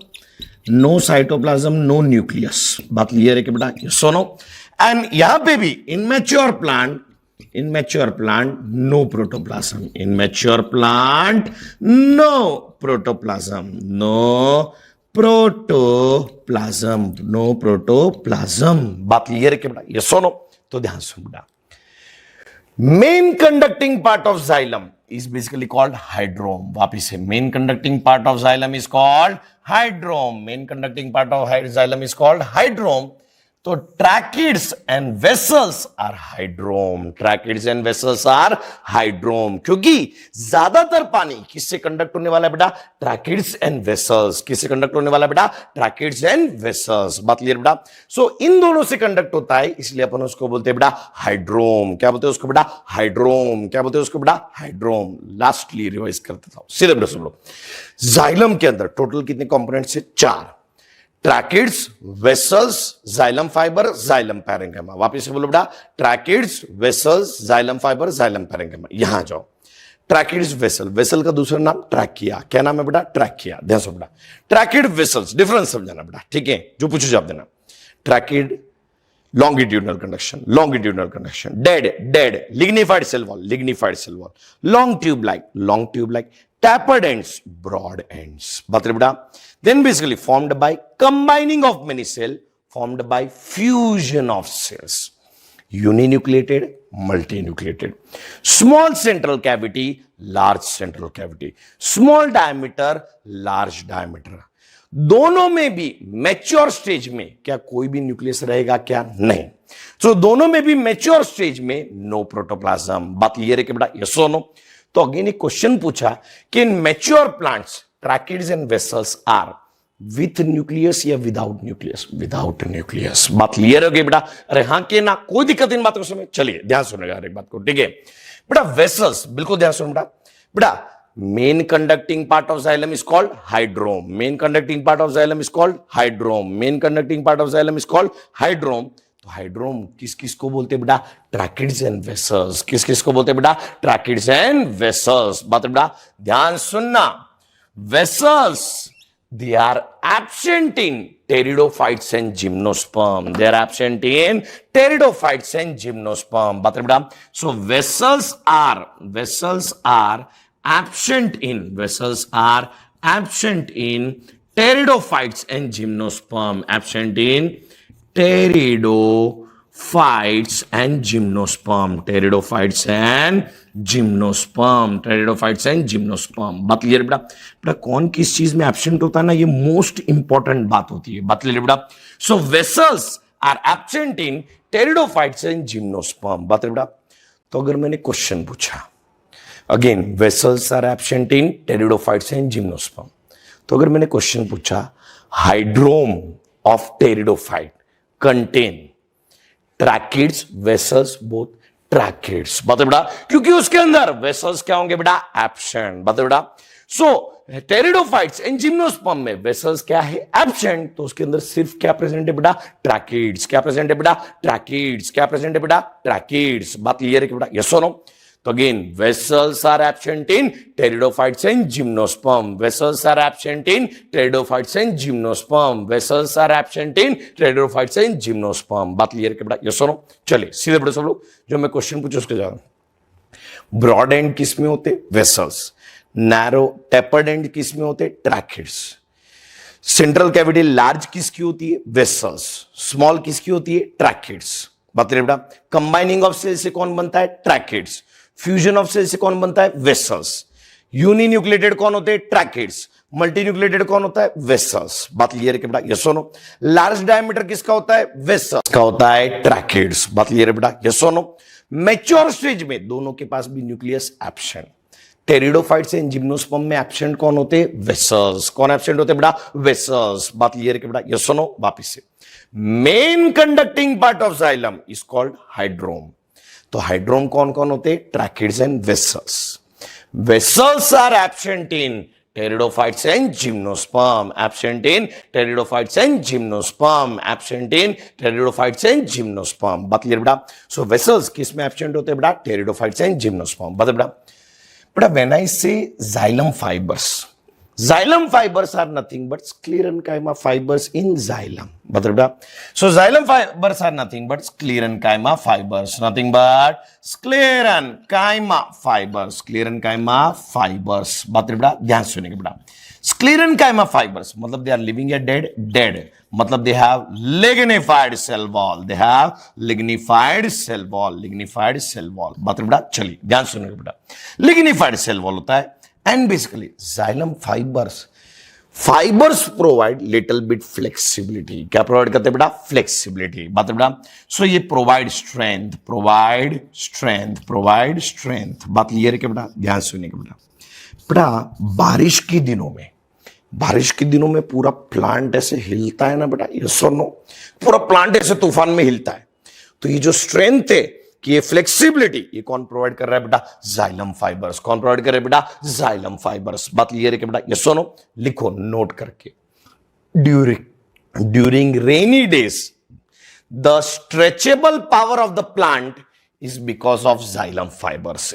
नो साइटोप्लाज्म, नो न्यूक्लियस। बात क्लियर है कि बेटा? सुनो, एंड यहां पे भी in mature plant, no protoplasm. In mature plant, no protoplasm. No protoplasm, no protoplasm. बात क्लियर है क्या बेटा? ये सुनो तो ध्यान सुन बेटा। Main conducting part of xylem is basically called hydrome. वापिस से main conducting part of xylem is called hydrome. Main conducting part of xylem is called hydrome. तो tracheids and vessels are hydrome. Tracheids and vessels are hydrome. क्योंकि ज्यादातर पानी किससे conduct होने वाला है बेटा? Tracheids and vessels. किससे कंडक्ट होने वाला है बेटा? Tracheids and vessels. बात क्लियर बेटा? सो इन दोनों से कंडक्ट होता है, इसलिए अपन उसको बोलते हैं बेटा हाइड्रोम। क्या बोलते हैं उसको बेटा? हाइड्रोम। क्या बोलते हैं उसको बेटा? हाइड्रोम। लास्टली रिवाइज करते था सीधे बेटा सुन लो। जाइलम के अंदर टोटल कितने कंपोनेंट्स है? 4। Tracheids, vessels, xylem fibre, xylem parenchyma. वापस से बोलो बेटा, tracheids, vessels, xylem fibre, xylem parenchyma. यहां जाओ। ट्रैकिड्स, वेसल, वेसल का दूसरा नाम ट्रैकिया। क्या नाम है बेटा? ट्रैकिया। ध्यान से बेटा, ट्रैकिड, वेसल्स, डिफरेंस समझाना बेटा, ठीक है? जो पूछो जवाब देना। Tracheid longitudinal conduction, longitudinal conduction, dead, lignified cell wall, long tube like, tapered ends, broad ends. बात रही बेटा? Then basically formed by combining of many cells, formed by fusion of cells, uninucleated, multinucleated, small central cavity, large central cavity, small diameter, large diameter. दोनों में भी mature stage में क्या कोई भी न्यूक्लियस रहेगा क्या? नहीं। सो दोनों में भी मैच्योर स्टेज में नो प्रोटोप्लाज्म। बात क्लियर है कि बेटा? यस और नो? तो अगेन एक क्वेश्चन पूछा कि in mature plants tracheids and vessels are with nucleus या विदाउट न्यूक्लियस? Without nucleus. बात क्लियर हो गई बेटा? अरे हाँ के ना? कोई दिक्कत इन बातों को समझ? चलिए ध्यान सुनेगा हर एक बात को, ठीक है बेटा? वेसल्स, बिल्कुल ध्यान सुनो बेटा। Main conducting part of xylem is called hydrome. Main conducting part of xylem is called hydrome. Main conducting part of xylem is called hydrome. तो हाइड्रोम किस किस को बोलते हैं बेटा? Tracheids and vessels. किस किस को बोलते हैं बेटा? Tracheids and vessels. बात बेटा ध्यान सुनना। Vessels, they are absent in pteridophytes and gymnosperm. They are absent in pteridophytes and gymnosperm. बात बेटा? So vessels are absent in pteridophytes and gymnosperm. Absent in pteridophytes and gymnosperm. Pteridophytes and gymnosperm. बात clear बेटा? बेटा कौन किस चीज में absent होता है ना, ये मोस्ट इंपॉर्टेंट बात होती है। बात क्लियर बेटा? So vessels are absent in pteridophytes and gymnosperm. बात बेटा? तो अगर मैंने क्वेश्चन पूछा again, vessels are absent in pteridophytes and gymnosperm, तो अगर मैंने क्वेश्चन पूछा hydrome of pteridophyte contain tracheids, vessels, both tracheids. बता बेटा? क्योंकि उसके अंदर वेसल्स क्या होंगे बेटा? एब्सेंट। बता बेटा? सो टेरिडोफाइट्स एंड जिम्नोस्पर्म में वेसल्स क्या है? एब्सेंट। तो उसके अंदर सिर्फ क्या प्रेजेंट है बेटा? ट्रैकिड्स। क्या प्रेजेंट है बेटा? ट्रैकिड्स। क्या प्रेजेंट है बेटा? ट्रैकिड्स। बात क्लियर है कि बेटा? यस और नो? तो again vessels are absent in pteridophytes and gymnosperm. Vessels are absent in pteridophytes and gymnosperm. Vessels are absent in pteridophytes and gymnosperm. बात क्लियर है बेटा? यस और नो? चलिए सीधे बेटा सब लोग, जो मैं क्वेश्चन पूछूं उसके जवाब। ब्रॉड एंड किस में होते? वेसल्स। नैरो टेपर्ड एंड किस में होते? ट्रैकिड्स। सेंट्रल कैविटी लार्ज किसकी होती है? वेसल्स। स्मॉल किसकी होती है? ट्रैकिड्स। बात बेटा? कंबाइनिंग ऑफ सेल से कौन बनता है? ट्रैकिड्स। फ्यूजन ऑफ सेल से कौन बनता है? वेसल्स। यूनिन्यूक्लिएटेड कौन होते हैं? ट्रैकिड्स। मल्टीन्यूक्लिएटेड कौन होता है? वेसल्स। बात क्लियर है बेटा? यस और नो? लार्ज डायमीटर किसका होता है? वेसल्स का होता है। ट्रैकिड्स। बात क्लियर है बेटा? यस और नो? मैच्योर स्टेज में दोनों के पास भी nucleus absent. Pteridophytes and gymnosperm में एब्सेंट कौन होते? वेसल्स। कौन एब्सेंट होते बेटा? वेसल्स। बात क्लियर है बेटा? यस और नो? वापिस से, main conducting part of xylem is called hydrome. तो हाइड्रोम कौन कौन होते? Tracheids and vessels. Vessels are absent in pteridophytes and gymnosperm. Absent in pteridophytes and gymnosperm. Absent in pteridophytes and gymnosperm. बात clear बेटा? So vessels किस में absent होते बेटा? Pteridophytes and gymnosperm. बता बेटा? बेटा व्हेन आई से xylem fibers are nothing but sclerenchyma fibers in xylem. बता बेटा? So xylem fibers are nothing but sclerenchyma fibers. Nothing but sclerenchyma fibers. Sclerenchyma fibers. बता बेटा? ध्यान सुनिएगा बेटा? Sclerenchyma fibers मतलब they are living या dead मतलब they have lignified cell wall, they have lignified cell wall, बात बेटा चलिए ध्यान सुनिए बेटा, lignified cell wall होता है and basically xylem fibers provide little bit flexibility, क्या प्रोवाइड करते हैं बेटा, फ्लेक्सिबिलिटी, बात बेटा, सो ये प्रोवाइड स्ट्रेंथ, बात क्लियर है क्या बेटा, ध्यान सुनिए बेटा, बारिश के दिनों में पूरा प्लांट ऐसे हिलता है ना बेटा, यस और नो, पूरा प्लांट ऐसे तूफान में हिलता है, तो ये जो स्ट्रेंथ है कि ये फ्लेक्सिबिलिटी ये कौन प्रोवाइड कर रहा है बेटा, जाइलम फाइबर्स, कौन प्रोवाइड कर रहा है बेटा, जाइलम फाइबर्स, बात क्लियर है कि बेटा, यस और नो, लिखो नोट करके, during rainy days the stretchable power of the plant is because of xylem fibers,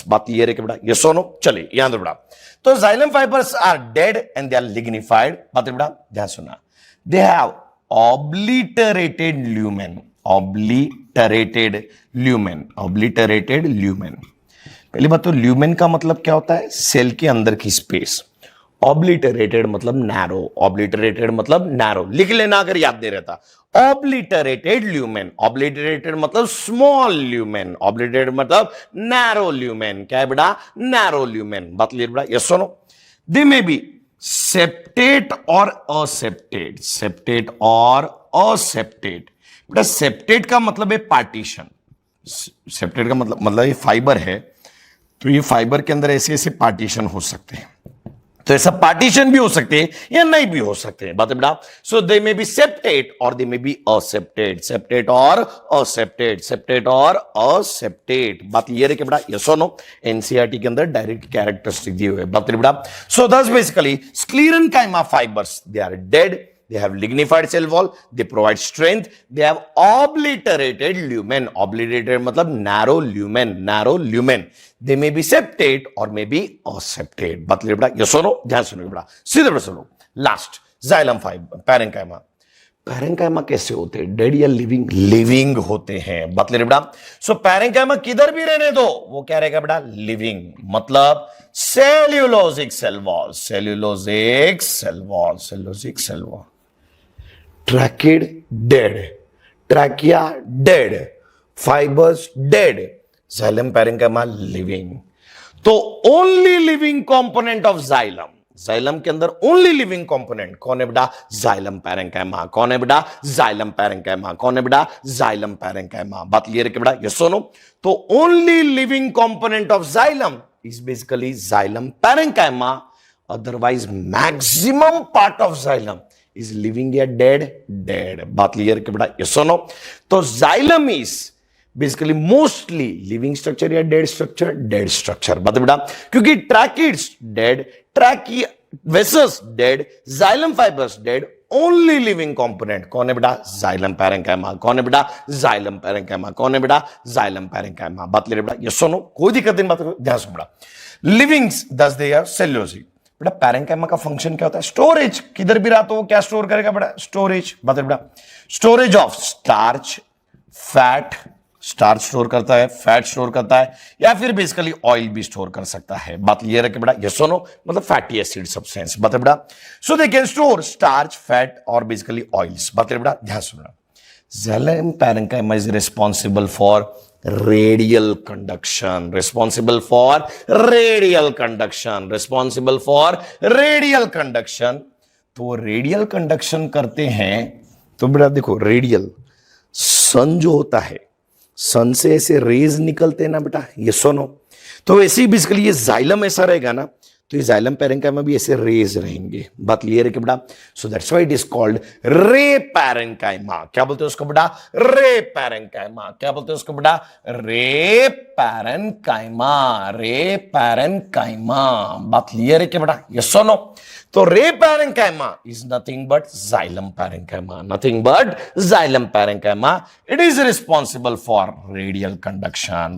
बात क्लियर है कि बेटा, यस और नो, चलिए यहां दो बेटा, तो xylem fibers are dead and they are lignified, बात बेटा ध्यान सुनना, they have obliterated lumen, पहली बात तो ल्यूमेन का मतलब क्या होता है, सेल के अंदर की स्पेस, ऑब्लिटरेटेड मतलब नैरो, लिख लेना अगर याद नहीं रहता, ऑब्लिटरेटेड मतलब स्मॉल ल्यूमेन, ऑब्लिटरेटेड मतलब नैरो ल्यूमेन, क्या है बेटा, नैरो ल्यूमेन, बात क्लियर बेटा, यस और no, they may be septate और असेप्टेट, बेटा सेप्टेट का मतलब है पार्टीशन, सेप्टेट का मतलब ये फाइबर है, तो ये फाइबर के अंदर ऐसे ऐसे पार्टीशन हो सकते हैं, तो ऐसा पार्टीशन भी हो सकते हैं या नहीं भी हो सकते हैं, बात है बेटा, so they may be septate और दे मे बी सेप्टेट और असेप्टेट, बात ये है कि बेटा, यस और नो, एनसीईआरटी के अंदर डायरेक्ट कैरेक्टरिस्टिक दिए हुए, बात है बेटा, so this basically sclerenchyma fibres they are dead, they have lignified cell wall, they provide strength, they have obliterated lumen, obliterated मतलब narrow lumen, they may be septate or may be aseptate, बात clear बेटा, yes और नो, ध्यान सुनिए बेटा, सीधे बेटा सुनो, लास्ट जाइलम पैरेंकाइमा कैसे होते हैं, डेड या लिविंग होते हैं, बात क्लियर बेटा, सो पैरेंकाइमा किधर भी रहने दो वो क्या रहेगा बेटा, लिविंग, मतलब cellulosic cell wall, tracheid dead, trachea dead, fibres dead, xylem parenchyma living, तो only living component of xylem के अंदर ओनली लिविंग कंपोनेंट कौन है बेटा, जाइलम पैरेंकाइमा, कौन है बेटा, जाइलम पैरेंकाइमा, बात क्लियर है कि बेटा, यस और नो, तो only living component of xylem is basically xylem parenchyma, otherwise maximum part of xylem is living या dead, बात क्लियर कि बेटा, yes or no, तो xylem is basically mostly living structure या dead structure, बात बेटा, क्योंकि tracheids dead, vessels dead, xylem fibers dead, only living component कौन है बेटा, जाइलम पैरेंकाइमा, कौन है बेटा, जाइलम पैरेंकाइमा, बात ले बेटा, यस और नो, कोई दिक्कत नहीं, बात ध्यान से बेटा, लिविंग्स दस दे आर सेल्यूलोजिक, बेटा पैरेंकाइमा का फंक्शन क्या होता है, स्टोरेज, किधर भी रहा तो वो क्या स्टोर करेगा बेटा, स्टोरेज, बात बेटा, storage of starch, fat, starch store करता है, फैट स्टोर करता है, या फिर बेसिकली ऑयल भी स्टोर कर सकता है, बात ये रखे बेटा, यस और नो, मतलब फैटी एसिड सब्सटेंस, बात बेटा, so they can store starch, fat और बेसिकली ऑयल्स, बात बेटा, ध्यान सुनना, xylem parenchyma is responsible for radial conduction, तो रेडियल कंडक्शन करते हैं, तो बेटा देखो रेडियल, सन जो होता है, सन से ऐसे रेज निकलते हैं ना बेटा, ये सुनो, तो वैसे ही बेसिकली ये जाइलम ऐसा रहेगा ना, तो ये जाइलम पैरेंकाइमा भी ऐसे रेज रहेंगे, बात क्लियर है कि बेटा, so that's why it is called ray parenchyma, क्या बोलते हैं उसको बेटा, रे पैरेंकाइमा, क्या बोलते हैं उसको बेटा, रे पैरेंकाइमा, बात क्लियर है कि बेटा, यस और नो, तो रे parenchyma is nothing but xylem parenchyma, it is responsible for radial conduction,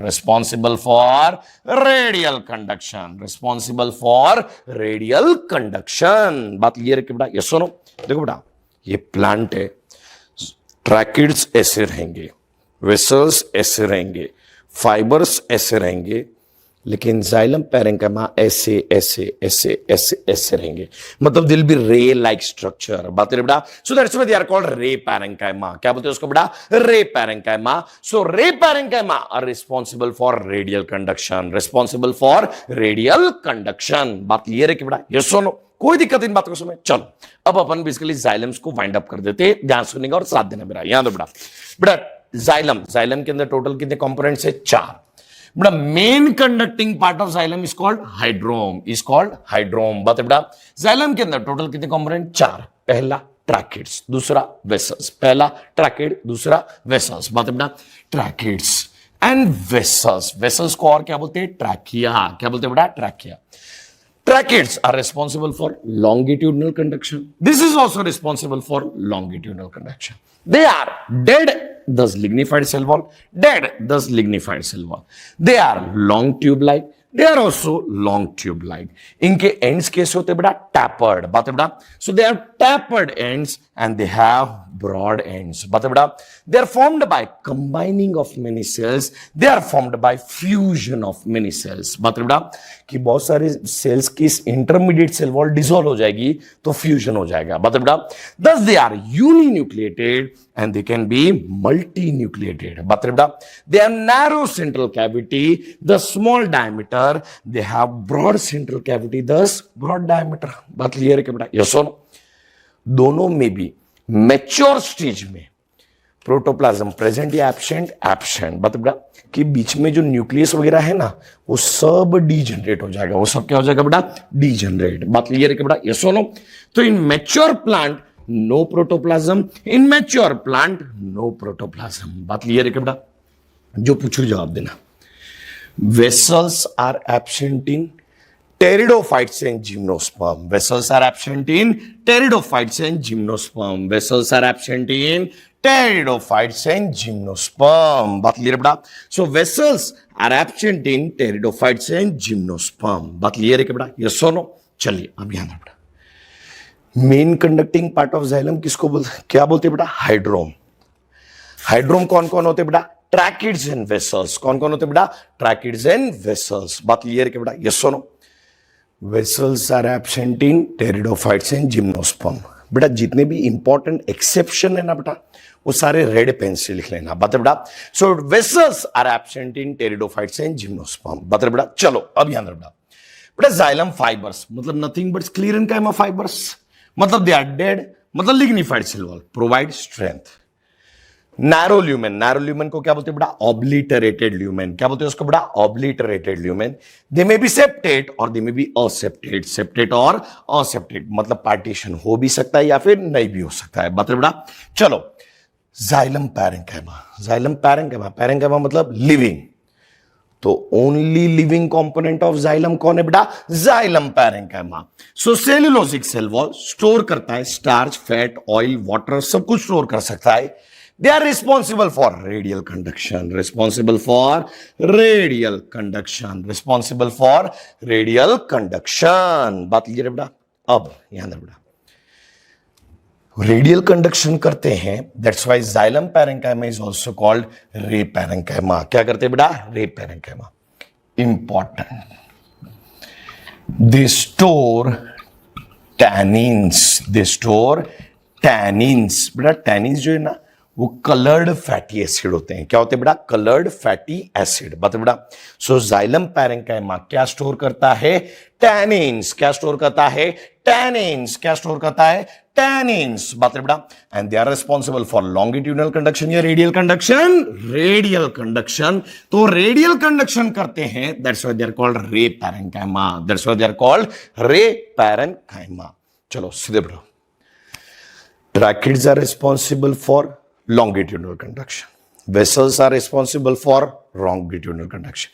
बात क्लियर है कि बेटा, यस और नो, देखो बेटा ये प्लांट है, ट्रैकिड्स ऐसे रहेंगे, वेसल्स ऐसे रहेंगे, फाइबर्स ऐसे रहेंगे, लेकिन जाइलम पैरेंकाइमा ऐसे ऐसे ऐसे ऐसे ऐसे रहेंगे, मतलब दिल बी रे लाइक स्ट्रक्चर। बात है बेटा, so that's why they are called ray parenchyma. क्या बोलते हैं उसको बेटा? Ray parenchyma. So ray parenchyma are responsible for radial conduction, responsible for radial conduction. बात क्लियर है कि बेटा? यस और नो? कोई दिक्कत इन बातों को समझ? चलो अब अपन बेसिकली जाइलम्स को वाइंड अप कर देते, ध्यान सुनेगा और साथ देना मेरा। यहां दो बेटा, बेटा जाइलम के अंदर टोटल कितने कंपोनेंट्स है? 4। बड़ा main conducting part of xylem is called hydrome. बात है बेटा, जाइलम के अंदर टोटल कितने कंपोनेंट? 4। पहला ट्रैकिड्स, दूसरा वेसल्स। पहला ट्रैकिड, दूसरा वेसल्स। बात है बेटा, ट्रैकिड्स एंड वेसल्स। वेसल्स को और क्या बोलते हैं? ट्रैकिया। क्या बोलते हैं बेटा? Trachea. Tracheids are responsible for longitudinal conduction. This is also responsible for longitudinal conduction. They are dead, thus lignified cell wall. Dead, thus lignified cell wall. They are long tube-like. They are also long tube-like. इनके ends कैसे होते हैं बेटा? Tapered. बात है बेटा? So they are tapered ends and they have broad ends. बात है बेटा? They are formed by combining of many cells. They are formed by fusion of many cells. बात है बेटा कि बहुत सारे cells की intermediate cell wall dissolve हो जाएगी तो fusion हो जाएगा। बात है बेटा? Thus they are uninucleated and they can be multinucleated. बात है बेटा? They have narrow central cavity, the small diameter. They have broad central cavity, thus broad diameter. बात क्लियर है क्या बेटा? यस और नो? दोनों में भी मैच्योर स्टेज में प्रोटोप्लाज्म प्रेजेंट या एब्सेंट? एब्सेंट। बात बेटा कि बीच में जो न्यूक्लियस वगैरह है ना वो सब डीजनरेट हो जाएगा। वो सब क्या हो जाएगा बेटा? डीजनरेट। बात क्लियर है क्या बेटा? यस और नो? तो in mature plant no protoplasm, in mature plant no protoplasm. बात क्लियर है क्या बेटा? जो पूछो जवाब देना। Vessels are absent in pteridophytes and gymnosperm. Vessels are absent in pteridophytes and gymnosperm. Vessels are absent in pteridophytes and gymnosperm. बात clear है बेटा? So vessels are absent in pteridophytes and gymnosperm. बात क्लियर है क्या बेटा? Yes और no? चलिए अब ध्यान रखना, main conducting part of xylem किसको बोलते? क्या बोलते हैं बेटा? हाइड्रोम। हाइड्रोम कौन कौन होते बेटा? Tracheids and vessels. कौन कौन होते बेटा? Tracheids and vessels. बात क्लियर है क्या बेटा? यस और no? Vessels are absent in pteridophytes and gymnosperm. बेटा जितने भी इंपॉर्टेंट एक्सेप्शन है ना बेटा वो सारे रेड पेन से लिख लेना। बात है बेटा? So vessels are absent in pteridophytes and gymnosperm. बात है बेटा? चलो अब ध्यान रखना बेटा, जाइलम फाइबर्स मतलब नथिंग बट स्क्लेरेन्काइमा फाइबर्स, मतलब दे आर डेड, मतलब lignified cell wall, provide strength. Narrow lumen, narrow lumen को क्या बोलते हैं बेटा? Obliterated lumen. क्या बोलते हैं उसको बेटा? Obliterated lumen. They may be septate और दे मे बी असेप्टेट। सेप्टेट और असेप्टेट मतलब पार्टीशन हो भी सकता है या फिर नहीं भी हो सकता है। बात है बेटा? चलो xylem parenchyma, xylem parenchyma, parenchyma मतलब लिविंग, तो only living component of xylem कौन है बेटा? Xylem parenchyma. So cellulosic cell wall store करता है स्टार्च, फैट, ऑयल, वाटर, सब कुछ स्टोर कर सकता है। They are responsible for radial conduction, responsible for radial conduction, responsible for radial conduction. बात क्लियर है बेटा? अब यहां बेटा रेडियल कंडक्शन करते हैं, that's why xylem parenchyma is also called ray parenchyma. क्या करते हैं बेटा? Ray parenchyma. Important, they store tannins, they store tannins. बेटा टैनिन्स जो है ना वो कलर्ड फैटी एसिड होते हैं। क्या होते हैं बेटा? Coloured fatty acid. बात है बेटा? सो जाइलम पैरेंकाइमा क्या स्टोर करता है? टैनिन्स। क्या स्टोर करता है? टैनिन्स। क्या स्टोर करता है? टैनिन्स। बात है बेटा? And they are responsible for longitudinal conduction या रेडियल कंडक्शन? Radial conduction. तो रेडियल कंडक्शन करते हैं, that's why they are called ray parenchyma. That's why they are called ray parenchyma. चलो सीधे बढ़ो। Tracheids are responsible for longitudinal conduction. Vessels are responsible for longitudinal conduction.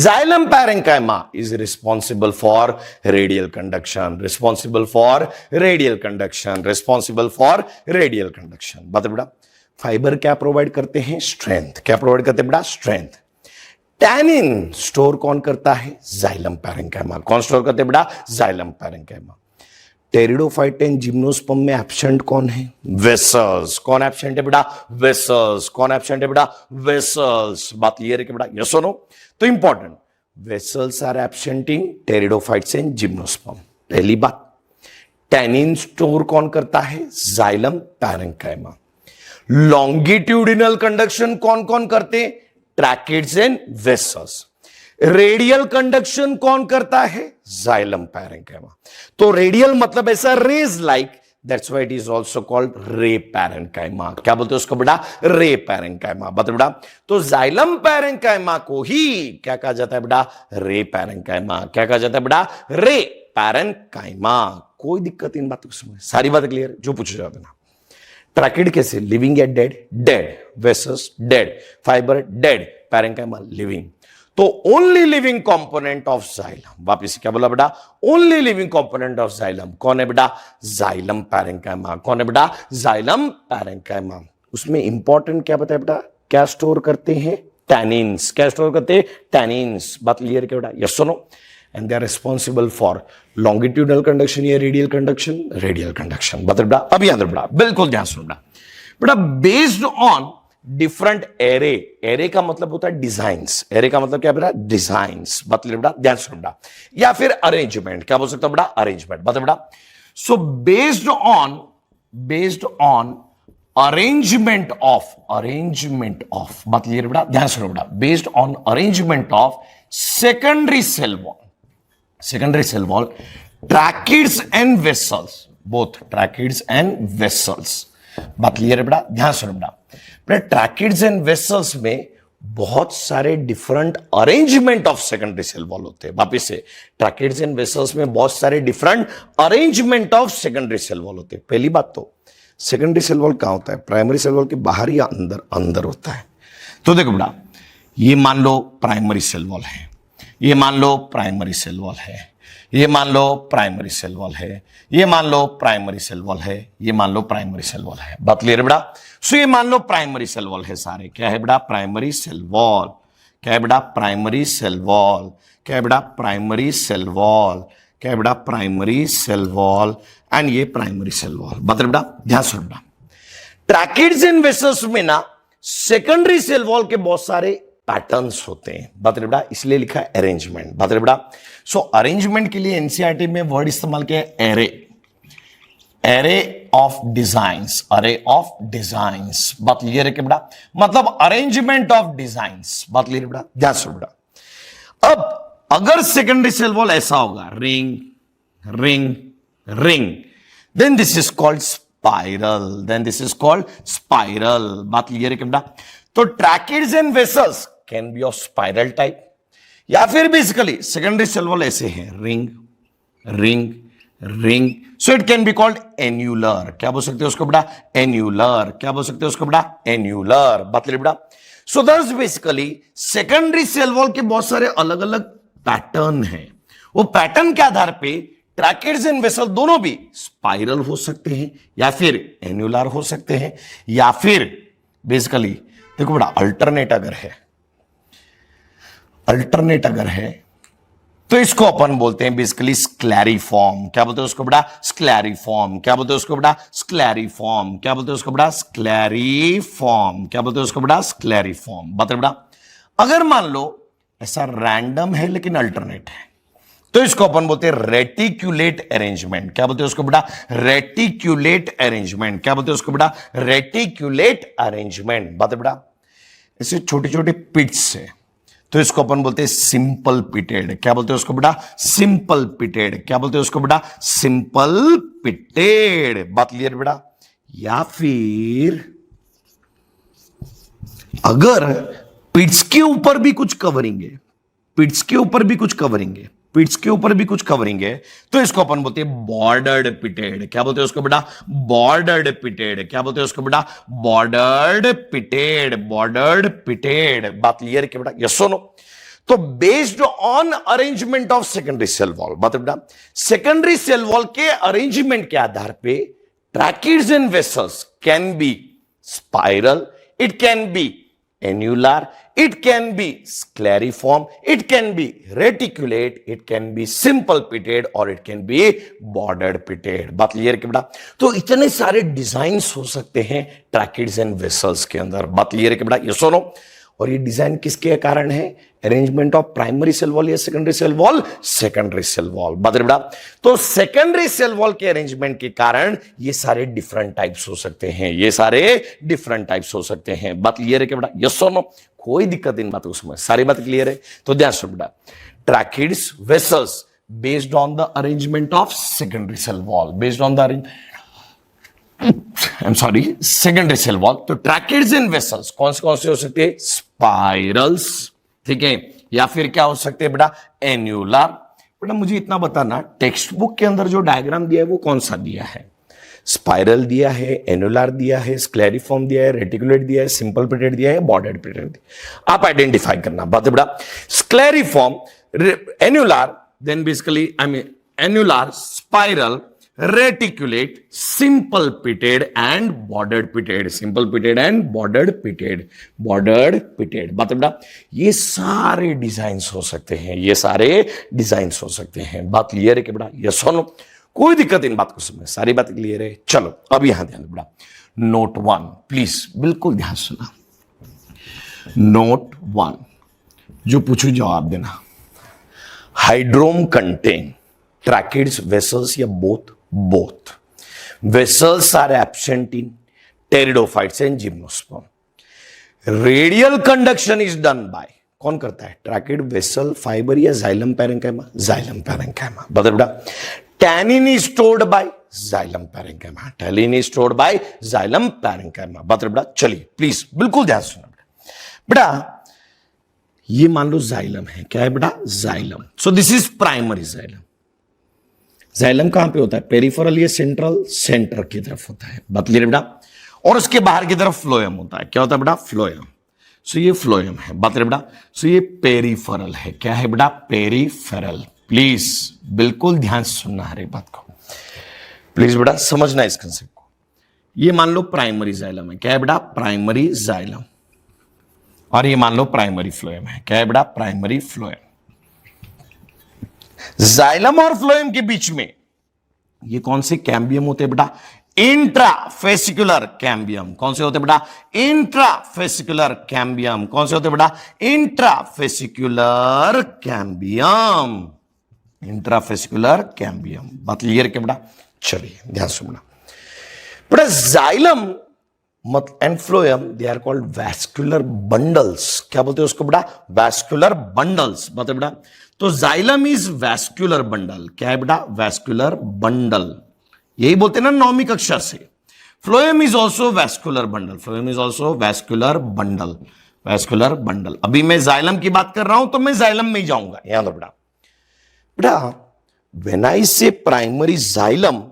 Xylem parenchyma is responsible for radial conduction. Responsible for radial conduction. Responsible for radial conduction. बात है बेटा? Fibre क्या provide करते हैं? Strength. क्या प्रोवाइड करते हैं बेटा? स्ट्रेंथ। टैनिन स्टोर कौन करता है? Xylem parenchyma. कौन स्टोर करते हैं बेटा? Xylem parenchyma. Pteridophyte and gymnosperm में एब्सेंट कौन है? वेसल्स। कौन एब्सेंट है बेटा? वेसल्स। कौन एब्सेंट है बेटा? वेसल्स। बात क्लियर है कि बेटा? यस और नो? तो important, vessels are absent in pteridophytes and gymnosperm. पहली बात, टैनिन स्टोर कौन करता है? Xylem parenchyma. लॉन्गिट्यूडिनल कंडक्शन कौन कौन करते? Tracheids and vessels. Radial conduction कौन करता है? Xylem parenchyma. तो रेडियल मतलब ऐसा rays like, that's why it is also called ray parenchyma. क्या बोलते हैं उसको बेटा? रे पैरेन्काइमा। बता बेटा, तो जाइलम पैरेन्काइमा को ही क्या कहा जाता है बेटा? रे पैरेन्काइमा। क्या कहा जाता है बेटा? रे पैरेन्काइमा। कोई दिक्कत इन बातों को समझ, सारी बातें क्लियर? जो पूछा जाता ना। ट्रैकिड कैसे? लिविंग या dead? Dead. Vessels dead, fibre dead, parenchyma living. तो only living component of xylem, वापिस क्या बोला बेटा? Only living component of xylem कौन है बेटा? Xylem parenchyma. कौन है बेटा? Xylem parenchyma. उसमें इंपॉर्टेंट क्या बताया बेटा? क्या स्टोर करते हैं? टैनिन्स। क्या स्टोर करते हैं? टैनिन्स। बात क्लियर क्या बेटा? यस और no? And they are responsible for longitudinal conduction या रेडियल कंडक्शन? Radial conduction. बता बेटा, अब याद रख बेटा, बिल्कुल ध्यान सुन बेटा। Based on different array, array का मतलब होता है डिजाइन्स। एरे का मतलब क्या बेटा? डिजाइन्स। बता बेटा, ध्यान सुन बेटा। या फिर अरेंजमेंट, क्या बोल सकता हूं बेटा? अरेंजमेंट। बता बेटा, so based on arrangement of बात क्लियर बेटा? ध्यान सुनो बेटा। Based on arrangement of secondary cell wall, tracheids and vessels, both tracheids and vessels. बात क्लियर है बेटा? ध्यान सुनो बेटा। ट्रैकिड्स एंड वेसल्स में बहुत सारे different arrangement of secondary cell wall होते हैं। वापिस से, ट्रैकिड्स एंड वेसल्स में बहुत सारे different arrangement of secondary cell wall होते हैं। पहली बात तो सेकेंडरी सेल वॉल कहां होता है? प्राइमरी सेल वॉल के बाहर या अंदर होता है। तो देखो बेटा, ये मान लो प्राइमरी सेल वॉल है, ये मान लो प्राइमरी सेल वॉल है, ये मान लो प्राइमरी सेल वॉल है, ये मान लो प्राइमरी सेल वॉल है, ये मान लो प्राइमरी सेल वॉल है। बात क्लियर है बेटा? सो ये मान लो प्राइमरी सेल वॉल है सारे। क्या है बेटा? Primary cell wall. क्या है बेटा? Primary cell wall. क्या है बेटा? Primary cell wall. क्या है बेटा? Primary cell wall. एंड ये प्राइमरी सेल वॉल। बता बेटा, ध्यान सुनो बेटा। ट्रैकिड्स एंड वेसल्स में ना सेकेंडरी सेल वॉल के बहुत सारे पैटर्न्स होते हैं। बता बेटा, इसलिए लिखा है अरेंजमेंट। बता बेटा, सो अरेंजमेंट के लिए एनसीईआरटी में वर्ड इस्तेमाल किया है एरे, एरे ऑफ डिजाइंस, अरे ऑफ डिजाइंस। बात क्लियर है कि बेटा? मतलब अरेंजमेंट ऑफ डिजाइंस। बात क्लियर है बेटा? ध्यान सुनो बेटा। अब अगर सेकेंडरी सेल वॉल ऐसा होगा, ring ring ring, then this is called spiral. Then this is called spiral. बात क्लियर है कि बेटा? तो tracheids and vessels can be of spiral type, या फिर बेसिकली सेकेंडरी सेल वॉल ऐसे हैं, ring ring ring. So it can be called annular. क्या बोल सकते हो उसको बेटा? एन्यूलर। क्या बोल सकते हो उसको बेटा? एन्यूलर। बात क्लियर बेटा? So that's basically secondary cell wall के बहुत सारे अलग अलग पैटर्न हैं। वो पैटर्न के आधार पे ट्रैकिड्स एंड वेसल दोनों भी स्पाइरल हो सकते हैं, या फिर एन्यूलर हो सकते हैं, या फिर बेसिकली देखो बेटा, अल्टरनेट अगर है तो इसको अपन बोलते हैं बेसिकली स्क्लेरिफॉर्म। क्या बोलते हैं उसको बेटा? स्क्लेरिफॉर्म। क्या बोलते हैं उसको बेटा? स्क्लेरिफॉर्म। क्या बोलते हैं उसको बेटा? स्क्लेरिफॉर्म। क्या बोलते हैं उसको बेटा? स्क्लेरिफॉर्म। बता बेटा, अगर मान लो ऐसा रैंडम है लेकिन अल्टरनेट है, तो इसको अपन बोलते हैं रेटिक्यूलेट अरेंजमेंट। क्या बोलते हैं उसको बेटा? रेटिक्यूलेट अरेंजमेंट। क्या बोलते हैं उसको बेटा? रेटिक्यूलेट अरेंजमेंट। बात बेटा, ऐसे छोटे छोटे पिट्स है तो इसको अपन बोलते हैं सिंपल पिटेड। क्या बोलते हैं उसको बेटा? Simple pitted. क्या बोलते हैं उसको बेटा? Simple pitted. बात क्लियर बेटा? या फिर अगर पिट्स के ऊपर भी कुछ कवरिंग है, पिट्स के ऊपर भी कुछ कवरिंग है, पिट्स के ऊपर भी कुछ कवरिंग है, तो इसको अपन बोलते हैं बॉर्डर्ड पिटेड। क्या बोलते हैं उसको बेटा? Bordered pitted. क्या बोलते हैं उसको बेटा? Bordered pitted. Bordered pitted. बात क्लियर है क्या बेटा? यस और नो? तो based on arrangement of secondary cell wall, बात बेटा, सेकेंडरी सेल वॉल के अरेंजमेंट के आधार पे tracheids and vessels can be spiral, it can be annular, it can be scleriform, it can be reticulate, it can be simple pitted और it can be bordered pitted। बात clear है बेटा? तो इतने सारे डिजाइन्स हो सकते हैं ट्रैकिड्स एंड वेसल्स के अंदर। बात क्लियर है बेटा? यस और नो? और ये डिजाइन किसके कारण है? Arrangement of primary cell wall या secondary cell wall? Secondary cell wall. बात बेटा, तो सेकेंडरी सेल वॉल के अरेंजमेंट के कारण ये सारे डिफरेंट टाइप्स हो सकते हैं, ये सारे डिफरेंट टाइप्स हो सकते हैं। बात क्लियर है क्या बेटा? यस और नो? कोई दिक्कत इन बातों में, सारी बात क्लियर है? तो ध्यान से बेटा, tracheids vessels based on the arrangement of secondary cell wall, based on the secondary cell wall. तो ट्रैकिड्स एंड वेसल्स कौन से हो सकते हैं? स्पाइरल्स, ठीक है, या फिर क्या हो सकते हैं बेटा? एन्युलर। बेटा मुझे इतना बताना, टेक्स्ट बुक के अंदर जो डायग्राम दिया है वो कौन सा दिया है? स्पाइरल दिया है, एन्युलर दिया है, स्क्लेरिफॉर्म दिया है, रेटिकुलेट दिया है, सिंपल पिटेड दिया है, बॉर्डर्ड पिटेड दिया है। आप आइडेंटिफाई करना। बात बेटा, scalariform, annular, then basically annular, spiral, reticulate, simple pitted and bordered pitted, simple pitted and bordered pitted, bordered pitted. बात बेटा, ये सारे डिजाइन्स हो सकते हैं, ये सारे डिजाइन्स हो सकते हैं। बात क्लियर है कि बेटा? यस और नो? कोई दिक्कत इन बात को समझ, सारी बात क्लियर है? चलो अब यहां ध्यान बेटा, नोट 1 प्लीज, बिल्कुल ध्यान सुना। नोट 1 जो पूछू जवाब देना। हाइड्रोम कंटेन ट्रैकिड्स, वेसल्स या both? Both. Vessels are absent in pteridophytes and gymnosperm. Radial conduction is done by, कौन करता है? ट्रैकिड, वेसल, फाइबर या जाइलम पैरेंकाइमा? Xylem parenchyma. बता बेटा, tannin is stored bye xylem parenchyma, tannin is stored bye xylem parenchyma. बता बेटा, चलिए please बिल्कुल ध्यान सुना बेटा। ये मान लो जाइलम है, क्या है बेटा? Xylem. So this is primary xylem. Xylem कहां पे होता है? पेरिफेरल या सेंट्रल? सेंटर की तरफ होता है। बात क्लियर बेटा? और उसके बाहर की तरफ फ्लोएम होता है। क्या होता है बेटा? फ्लोएम। सो ये फ्लोएम है। बात क्लियर बेटा? सो ये पेरिफेरल है। क्या है बेटा? पेरिफेरल। प्लीज बिल्कुल ध्यान सुनना हर एक बात को, प्लीज बेटा समझना इस कंसेप्ट को। ये मान लो प्राइमरी जाइलम है। क्या है बेटा? Primary xylem. और ये मान लो प्राइमरी फ्लोएम है। क्या है बेटा? Primary phloem. जाइलम और फ्लोएम के बीच में ये कौन से कैम्बियम होते हैं बेटा? Intrafascicular cambium. कौन से होते हैं बेटा? Intrafascicular cambium. कौन से होते हैं बेटा? Intrafascicular cambium, intrafascicular cambium. बात क्लियर क्या बेटा? चलिए ध्यान सुनना बेटा। Xylem and phloem they are called vascular bundles. क्या बोलते हैं उसको बेटा? Vascular bundles. बताओ बेटा, तो जाइलम इज वैस्कुलर बंडल। क्या है बेटा? Vascular bundle. यही बोलते हैं ना नौवीं कक्षा से। Phloem is also vascular bundle, phloem is also vascular bundle, vascular bundle. अभी मैं जाइलम की बात कर रहा हूं तो मैं जाइलम में ही जाऊंगा। यहां दो बेटा। बेटा when I say primary xylem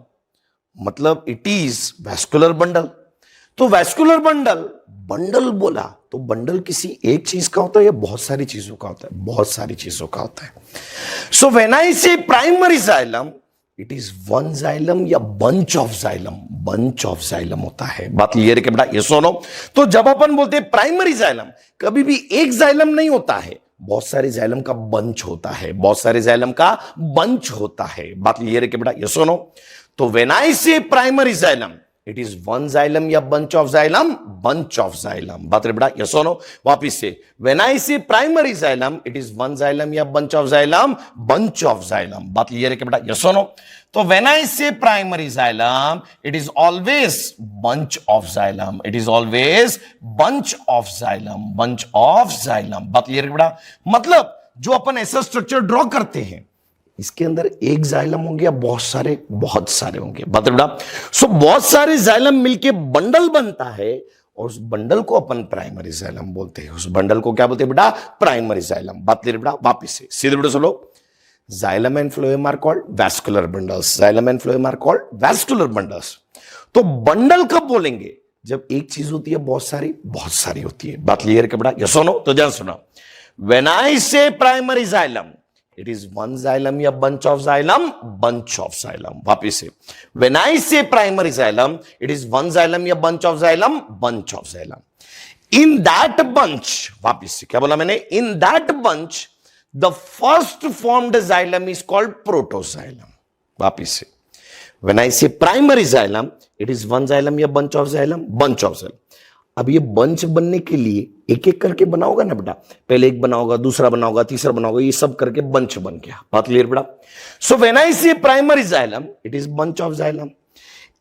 मतलब इट इज वैस्कुलर बंडल। तो वैस्कुलर बंडल, बंडल बोला तो बंडल किसी एक चीज का होता है या बहुत सारी चीजों का होता है? बहुत सारी चीजों का होता है। सो when I say primary xylem it is one xylem या bunch of xylem, bunch of xylem होता है। बात क्लियर है कि बेटा? यस और नो? तो जब अपन बोलते हैं प्राइमरी जाइलम, कभी भी एक जाइलम नहीं होता है, बहुत सारे जाइलम का बंच होता है, बहुत सारे जाइलम का बंच होता है। बात क्लियर है कि बेटा? यस और नो? तो when I say primary xylem it is one xylem या bunch of xylem, bunch of xylem. बात बेटा? यस और नो? वापिस से, when I say primary xylem it is one xylem या bunch of xylem, bunch of xylem. बात clear है कि बेटा? यस और नो? तो when I say primary xylem it is always bunch of xylem, it is always bunch of xylem, bunch of xylem. बात clear है कि बेटा? मतलब जो अपन ऐसा स्ट्रक्चर ड्रॉ करते हैं इसके अंदर एक जाइलम होंगे या बहुत सारे होंगे। बता बेटा, सो बहुत सारे जाइलम मिलके बंडल बनता है और उस बंडल को अपन प्राइमरी जाइलम बोलते हैं। उस बंडल को क्या बोलते हैं बेटा? Primary xylem. बात क्लियर बेटा? वापिस से सीधे बेटा सुनो, xylem and phloem are called vascular bundles, xylem and phloem are called vascular bundles. तो बंडल कब बोलेंगे? जब एक चीज होती है बहुत सारी होती है। बात क्लियर है बेटा? यस और नो? तो ध्यान सुना, when I say primary xylem it is one xylem या bunch of xylem, bunch of xylem. वापिस से, when I say primary xylem it is one xylem या bunch of xylem, bunch of xylem. In that bunch, वापिस से क्या बोला मैंने? In that bunch the first formed xylem is called protoxylem. वापिस से, when I say primary xylem it is one xylem या bunch of xylem, bunch of xylem. अब ये बंच बनने के लिए एक एक करके बनाओगा ना बेटा, पहले एक बनाओगा, दूसरा बनाओगा, तीसरा बनाओगा, ये सब करके बंच बन गया। बात क्लियर बेटा? सो when I say primary xylem, it is bunch of xylem.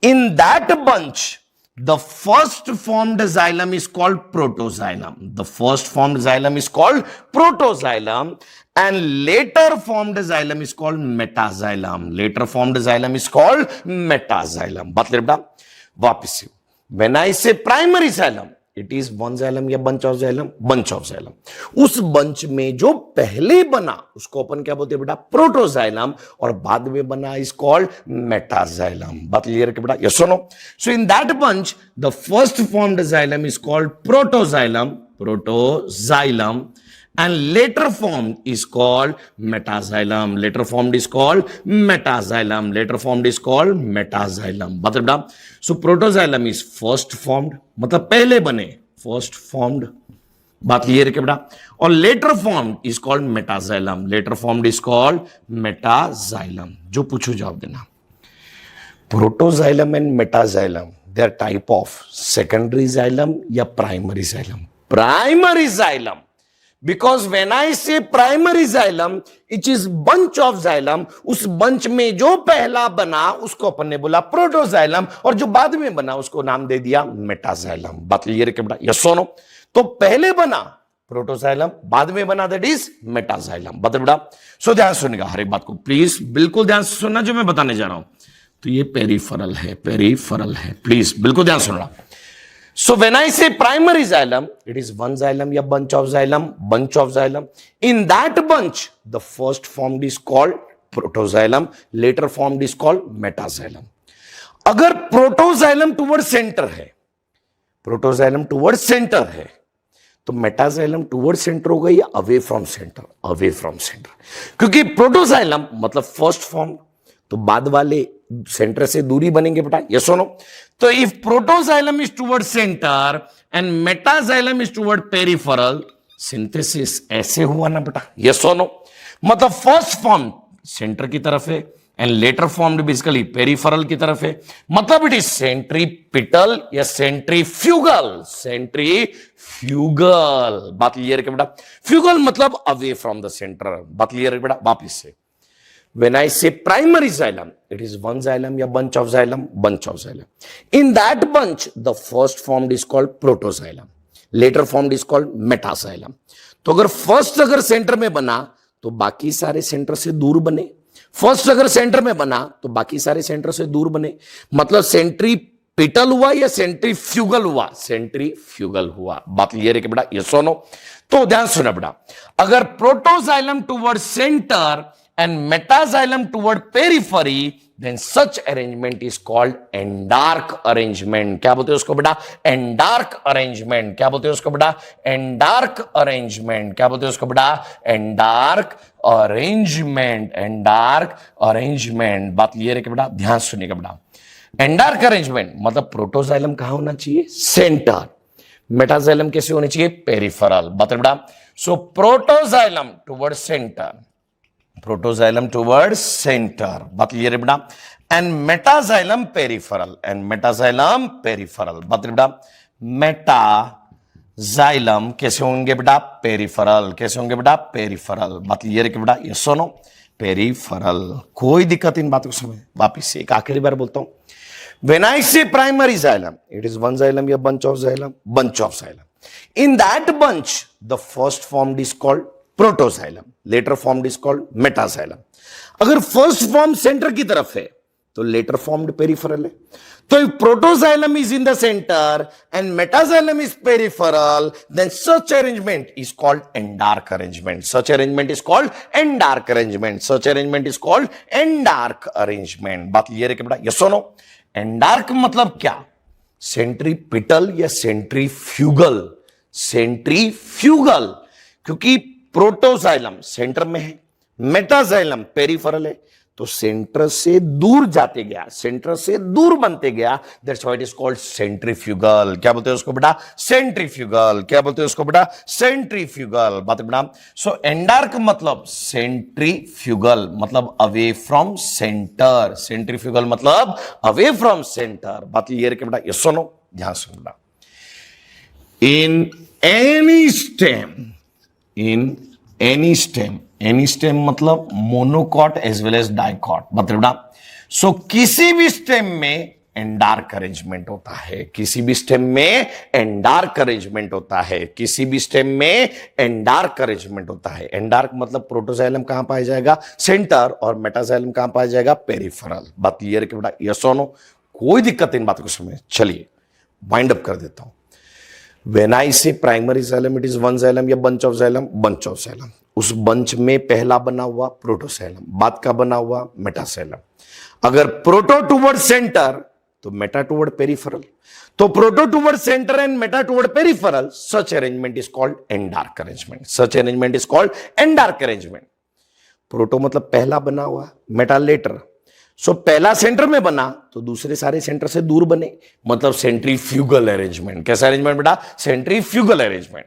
In that bunch the first formed xylem is called protoxylem. The first formed xylem is called protoxylem, and later formed xylem is called metaxylem. Later formed xylem is called metaxylem. बात बेटा वापिस से, when I say primary xylem, it is one xylem या bunch of xylem, bunch of xylem. उस bunch में जो पहले बना उसको अपन क्या बोलते हैं बेटा? प्रोटोजाइलम, और बाद में बना is called metaxylem. बात क्लियर है बेटा? Yes or no? So in that bunch, the first formed xylem is called protoxylem, and later formed is called metaxylem. Later formed is called metaxylem. Later formed is called metaxylem. बात बेटा? So protoxylem is first formed, मतलब पहले बने, first formed. बात clear है क्या बेटा? और later formed is called metaxylem. Later formed is called metaxylem. जो पूछो जवाब देना. Protoxylem and metaxylem, they are type of secondary xylem या primary xylem? Primary xylem. Because when I say primary xylem, it is bunch of xylem. उस bunch में जो पहला बना उसको अपन ने बोला प्रोटोजाइलम, और जो बाद में बना उसको नाम दे दिया मेटाजाइलम। बात क्लियर है क्या बेटा? यस और नो? तो पहले बना प्रोटोजाइलम, बाद में बना दैट इज मेटाजाइलम। बता बेटा? सो ध्यान सुनिएगा हर एक बात को, प्लीज बिल्कुल ध्यान से सुनना जो मैं बताने जा रहा हूं। तो ये पेरिफेरल है, पेरिफेरल है, प्लीज बिल्कुल ध्यान सुनना। So when I say primary xylem, it is one xylem या bunch of xylem, bunch of xylem. In that bunch, the first formed is called protoxylem, later formed is called metaxylem. अगर protoxylem towards center है, protoxylem towards center है, तो metaxylem towards center होगा या away from center? Away from center. क्योंकि protoxylem मतलब first formed, तो बाद वाले सेंटर से दूरी बनेंगे बेटा। यस और नो? तो if protoxylem is toward centre and metaxylem is toward peripheral, synthesis ऐसे हुआ ना बेटा? यस और नो? मतलब फर्स्ट फॉर्म सेंटर की तरफ है and later formed basically peripheral की तरफ है, मतलब इट इज सेंट्रीपिटल या सेंट्रीफ्यूगल। सेंट्रीफ्यूगल। बात क्लियर है बेटा? फ्यूगल मतलब अवे फ्रॉम द सेंटर। बात क्लियर है बेटा? वापिस से, when I say primary xylem, it is one xylem या bunch of xylem, bunch of xylem. In that bunch, the first formed is called protoxylem, later formed is called metaxylem. तो अगर first अगर centre में बना तो बाकी सारे centre से दूर बने, फर्स्ट अगर सेंटर में बना तो बाकी सारे सेंटर से दूर बने, मतलब सेंट्रीपिटल हुआ या सेंट्रीफ्यूगल हुआ? सेंट्रीफ्यूगल हुआ। बात क्लियर है कि बेटा? यस और नो? तो ध्यान सुना बेटा, अगर protoxylem toward centre and metaxylem toward periphery, then such arrangement is called endark arrangement. क्या बोलते हैं उसको बेटा? endark arrangement. क्या बोलते हैं उसको बेटा? endark arrangement. क्या बोलते हैं उसको बेटा? endark arrangement. endark arrangement. बात क्लियर है कि बेटा? ध्यान सुनिएगा बेटा, endark arrangement मतलब प्रोटोजाइलम कहां होना चाहिए? सेंटर। मेटाजाइलम कैसे होने चाहिए? पेरिफेरल। बात बेटा? So protoxylem toward centre, protoxylem towards centre. बात क्लियर है बेटा? And metaxylem peripheral, and metaxylem peripheral. बात बेटा? मेटाजाइलम कैसे होंगे बेटा? पेरिफेरल। कैसे होंगे बेटा? पेरिफेरल। बात क्लियर है कि बेटा? यस और नो? पेरिफेरल। कोई दिक्कत इन बातों को समझ? वापिस से एक आखिरी बार बोलता हूं, when I say primary xylem, it is one xylem या bunch of xylem, bunch of xylem. In that bunch, the first formed is called protoxylem, later formed is called metaxylem. अगर फर्स्ट फॉर्म सेंटर की तरफ है तो later formed peripheral है। तो if protoxylem is in the centre and metaxylem is peripheral, then such arrangement is called endarch arrangement. Such arrangement is called endarch arrangement. Such arrangement is called endarch arrangement. बात clear है कि बेटा? Yes और no? एंडार्क मतलब क्या? Centripetal या centrifugal? Centrifugal, क्योंकि protoxylem centre में है, मेटाजाइलम पेरिफेरल है, तो सेंटर से दूर जाते गया, सेंटर से दूर बनते गया, that's why it is called centrifugal. क्या बोलते हैं उसको बेटा? सेंट्रीफ्यूगल। क्या बोलते हैं उसको बेटा? सेंट्रीफ्यूगल। बात बेटा? सो एंडार्क मतलब सेंट्रीफ्यूगल मतलब अवे फ्रॉम सेंटर। सेंट्रीफ्यूगल मतलब अवे फ्रॉम सेंटर। बात क्लियर है बेटा? यस और नो? ध्यान सुन बेटा, in any stem मतलब monocot as well as dicot, मतलब सो किसी भी स्टेम में एंडार्क अरेंजमेंट होता है, किसी भी स्टेम में एंडार्क अरेंजमेंट होता है, किसी भी स्टेम में एंडार्क अरेंजमेंट होता है। एंडार्क मतलब प्रोटोजाइलम कहां पाया जाएगा, सेंटर, और मेटाजाइलम कहां पाया जाएगा, पेरिफेरल। बात क्लियर है कि बेटा, यस और नो? कोई दिक्कत इन बातों को समझ। चलिए वाइंड अप कर देता हूं। When I say primary xylem, it is one xylem या bunch of xylem, bunch of xylem. उस बंच में पहला बना हुआ प्रोटोजाइलम, बाद का बना हुआ मेटाजाइलम। अगर प्रोटो टुवर्ड सेंटर तो मेटा टुवर्ड पेरिफेरल, तो proto toward centre and Meta toward peripheral, such arrangement is called endarch arrangement. Such arrangement is called endarch arrangement. Proto मतलब पहला बना हुआ, मेटा लेटर। सो पहला सेंटर में बना तो दूसरे सारे सेंटर से दूर बने, मतलब सेंट्रीफ्यूगल अरेंजमेंट। कैसा अरेंजमेंट बेटा, सेंट्रीफ्यूगल अरेंजमेंट।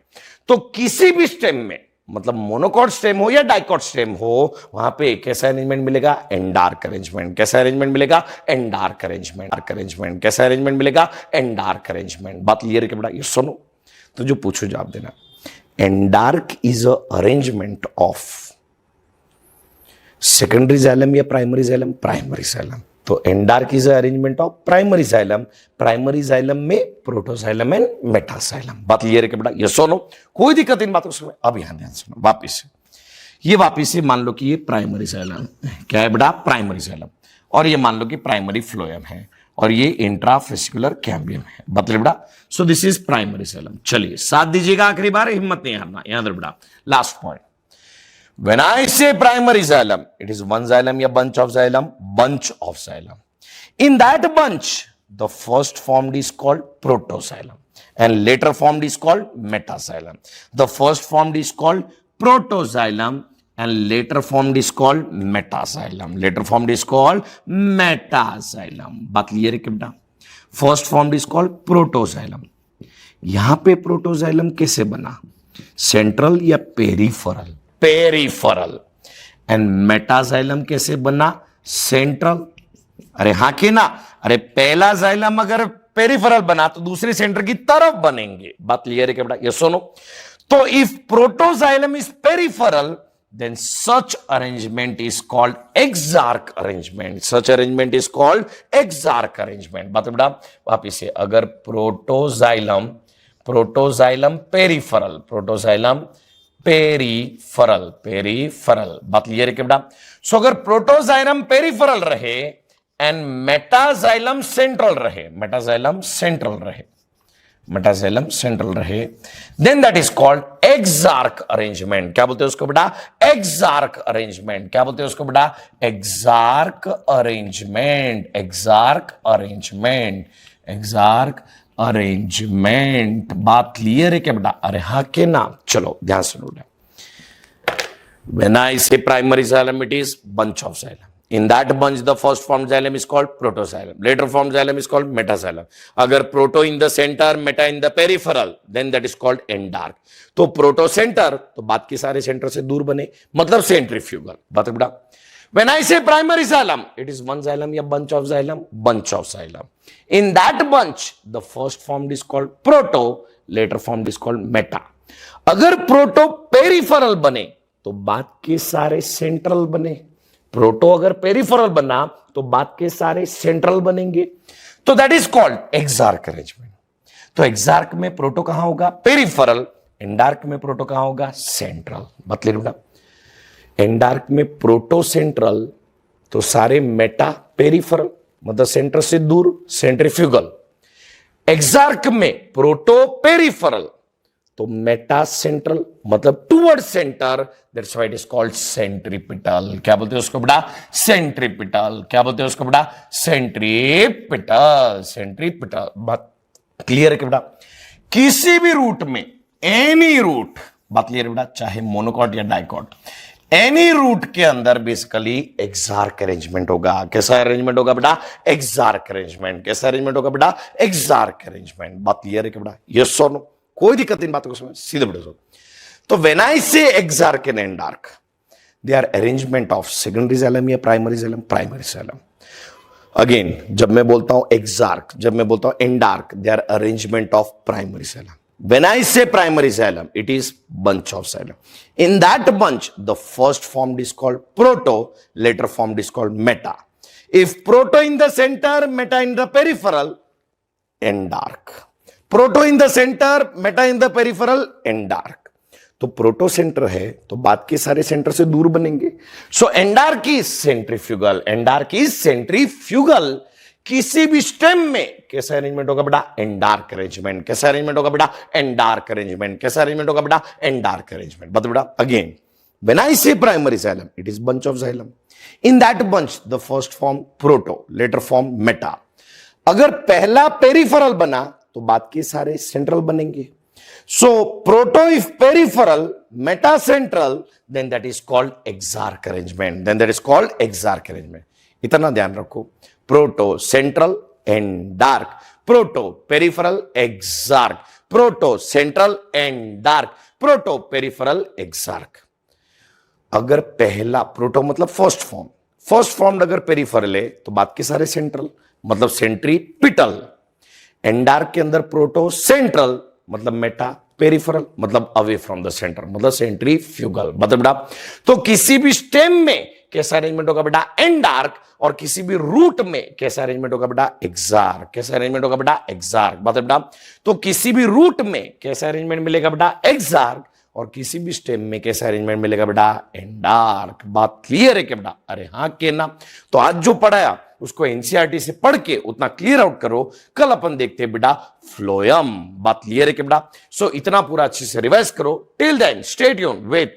तो किसी भी स्टेम में, मतलब मोनोकॉट स्टेम हो या डाइकॉट स्टेम हो, वहां पे कैसा अरेंजमेंट मिलेगा, एंडार्क अरेंजमेंट। कैसा अरेंजमेंट मिलेगा, एंडार्क अरेंजमेंट। कैसा अरेंजमेंट मिलेगा, एंडार्क अरेंजमेंट। बात क्लियर है कि बेटा, ये सुनो तो जो पूछो जवाब देना। एंडार्क is a arrangement of secondary xylem या प्राइमरी जाइलम, प्राइमरी जाइलम। तो एंडार्क is arrangement of primary xylem, primary xylem में प्रोटोजाइलम एंड मेटाजाइलम। बात क्लियर है कि बेटा, ये सुनो, कोई दिक्कत इन बातों से? अब यहां ध्यान सुनो वापिस से। ये वापिस से मान लो कि ये प्राइमरी जाइलम क्या है बेटा, प्राइमरी जाइलम, और ये मान लो कि प्राइमरी फ्लोएम है, और ये इंट्राफेसिकुलर कैम्बियम है। मतलब बेटा, सो दिस इज प्राइमरी जाइलम। चलिए साथ दीजिएगा, आखिरी बार, हिम्मत नहीं हारना। याद रख बेटा, last point. When I say primary xylem, it is one xylem या bunch of xylem, bunch of xylem. In that bunch, the first formed is called protoxylem and later formed is called metaxylem. The first formed is called protoxylem and later formed is called metaxylem. Later formed is called metaxylem. बात clear है कि बेटा? First formed is called protoxylem. यहां पे protoxylem कैसे बना, central या peripheral, peripheral. And metaxylem कैसे बना, सेंट्रल। अरे हाँ कि ना, अरे पहला जाइलम अगर पेरिफेरल बना तो दूसरे सेंटर की तरफ बनेंगे। बात क्लियर है क्या बेटा, ये सुनो। तो if protoxylem is peripheral, then such arrangement is called exarch arrangement. Such arrangement is called exarch arrangement. बात बेटा वापिस से, अगर प्रोटोजाइलम पेरिफेरल, प्रोटोजाइलम पेरिफेरल, बात क्लियर है कि बेटा? सो अगर प्रोटोजाइलम पेरिफेरल रहे एंड मेटाजाइलम सेंट्रल रहे, then that is called exarch arrangement. क्या बोलते हैं उसको बेटा, एक्सार्क अरेंजमेंट। क्या बोलते हैं उसको बेटा, एक्सार्क अरेंजमेंट। बात क्लियर है क्या बेटा? अरे हाँ के ना? चलो ध्यान से note. When I say primary xylem, it is bunch of xylem. In that bunch, the first formed xylem is called protoxylem. Later formed xylem is called metaxylem. अगर proto in the center, meta in the peripheral, then that is called endark. तो proto center, तो बाद के सारे centre से दूर बने, मतलब centrifugal. बात बेटा? When I say primary xylem, it is one xylem या bunch of xylem. In that bunch, the first formed is called proto, later formed is called meta. अगर proto peripheral बने तो बाद के सारे सेंट्रल बने। प्रोटो अगर पेरिफेरल बना तो बाद के सारे सेंट्रल बनेंगे, तो that is called exarch arrangement. तो एक्सार्क में प्रोटो कहां होगा, पेरिफेरल। एंडार्क में प्रोटो कहां होगा, सेंट्रल। मतलब बेटा, एंडार्क में प्रोटो सेंट्रल तो सारे मेटा पेरिफेरल, मतलब सेंटर से दूर, सेंट्रीफ्यूगल। एक्सार्क में प्रोटो पेरिफेरल तो मेटा सेंट्रल, मतलब toward centre, that's why it is called centripetal. क्या बोलते हैं उसको बेटा, सेंट्रीपिटल। क्या बोलते हैं उसको बेटा, सेंट्रीपिटल। बात क्लियर है कि बेटा? किसी भी रूट में, एनी रूट, बात क्लियर है बेटा, चाहे मोनोकॉट या डाइकॉट, एनी रूट के अंदर बेसिकली एक्सार्क अरेंजमेंट होगा। कैसा अरेंजमेंट होगा बेटा, एक्सार्क अरेंजमेंट। कैसा अरेंजमेंट होगा बेटा, एक्सार्क अरेंजमेंट। बात क्लियर है कि बेटा, यस और नो? कोई दिक्कत इन बातों को समझ, सीधे बढ़ो। तो when I say exarch and endarch, they are arrangement of secondary xylem या primary xylem, primary xylem. Again, जब मैं बोलता हूं एक्सार्क, जब मैं बोलता हूं endarch, they are arrangement of primary xylem. When I say primary xylem, it is bunch of xylem. In that bunch, the first formed is called proto, later formed is called meta. If proto in the center, meta in the peripheral, endark. Proto in the center, meta in the peripheral, endark. तो proto centre है तो बाद के सारे centre से दूर बनेंगे. So endarch is centrifugal. Endarch is centrifugal. किसी भी स्टेम में कैसा अरेंजमेंट होगा बेटा? Endarch arrangement. कैसा अरेंजमेंट होगा बेटा? Endarch arrangement. कैसा अरेंजमेंट होगा बेटा? Endarch arrangement. बता बेटा again, when I say primary xylem, it is bunch of xylem. In that bunch the first form proto, later form meta. अगर पहला पेरिफेरल बना तो बाद के सारे सेंट्रल बनेंगे. So proto if peripheral, meta central, then that is called exarch arrangement. Then that is called exarch arrangement. इतना ध्यान रखो. Proto central endark. Proto peripheral exarch. Proto central endark. Proto peripheral exarch. अगर पहला proto मतलब first form अगर peripheral है तो बाद के सारे सेंट्रल मतलब सेंट्रीपिटल. एंडार्क के अंदर प्रोटो सेंट्रल मतलब मेटा पेरिफेरल मतलब अवे फ्रॉम द सेंटर मतलब सेंट्रीफ्यूगल. मतलब बेटा तो किसी भी स्टेम में कैसा अरेंजमेंट होगा बेटा? एंडार्क. और किसी भी रूट में कैसा अरेंजमेंट होगा बेटा? एक्सार्क. कैसा अरेंजमेंट होगा बेटा? एक्सार्क. मतलब बेटा तो किसी भी रूट में कैसा अरेंजमेंट मिलेगा बेटा? एक्सार्क. और किसी भी स्टेम में कैसा अरेंजमेंट मिलेगा बेटा? एंडार्क. बात क्लियर है क्या बेटा? अरे हाँ के ना. तो आज जो पढ़ाया उसको एनसीईआरटी से पढ़ के उतना क्लियर आउट करो. कल अपन देखते हैं बेटा फ्लोएम. बात क्लियर है क्या बेटा? सो इतना पूरा अच्छे से रिवाइज करो. Till then stay tuned with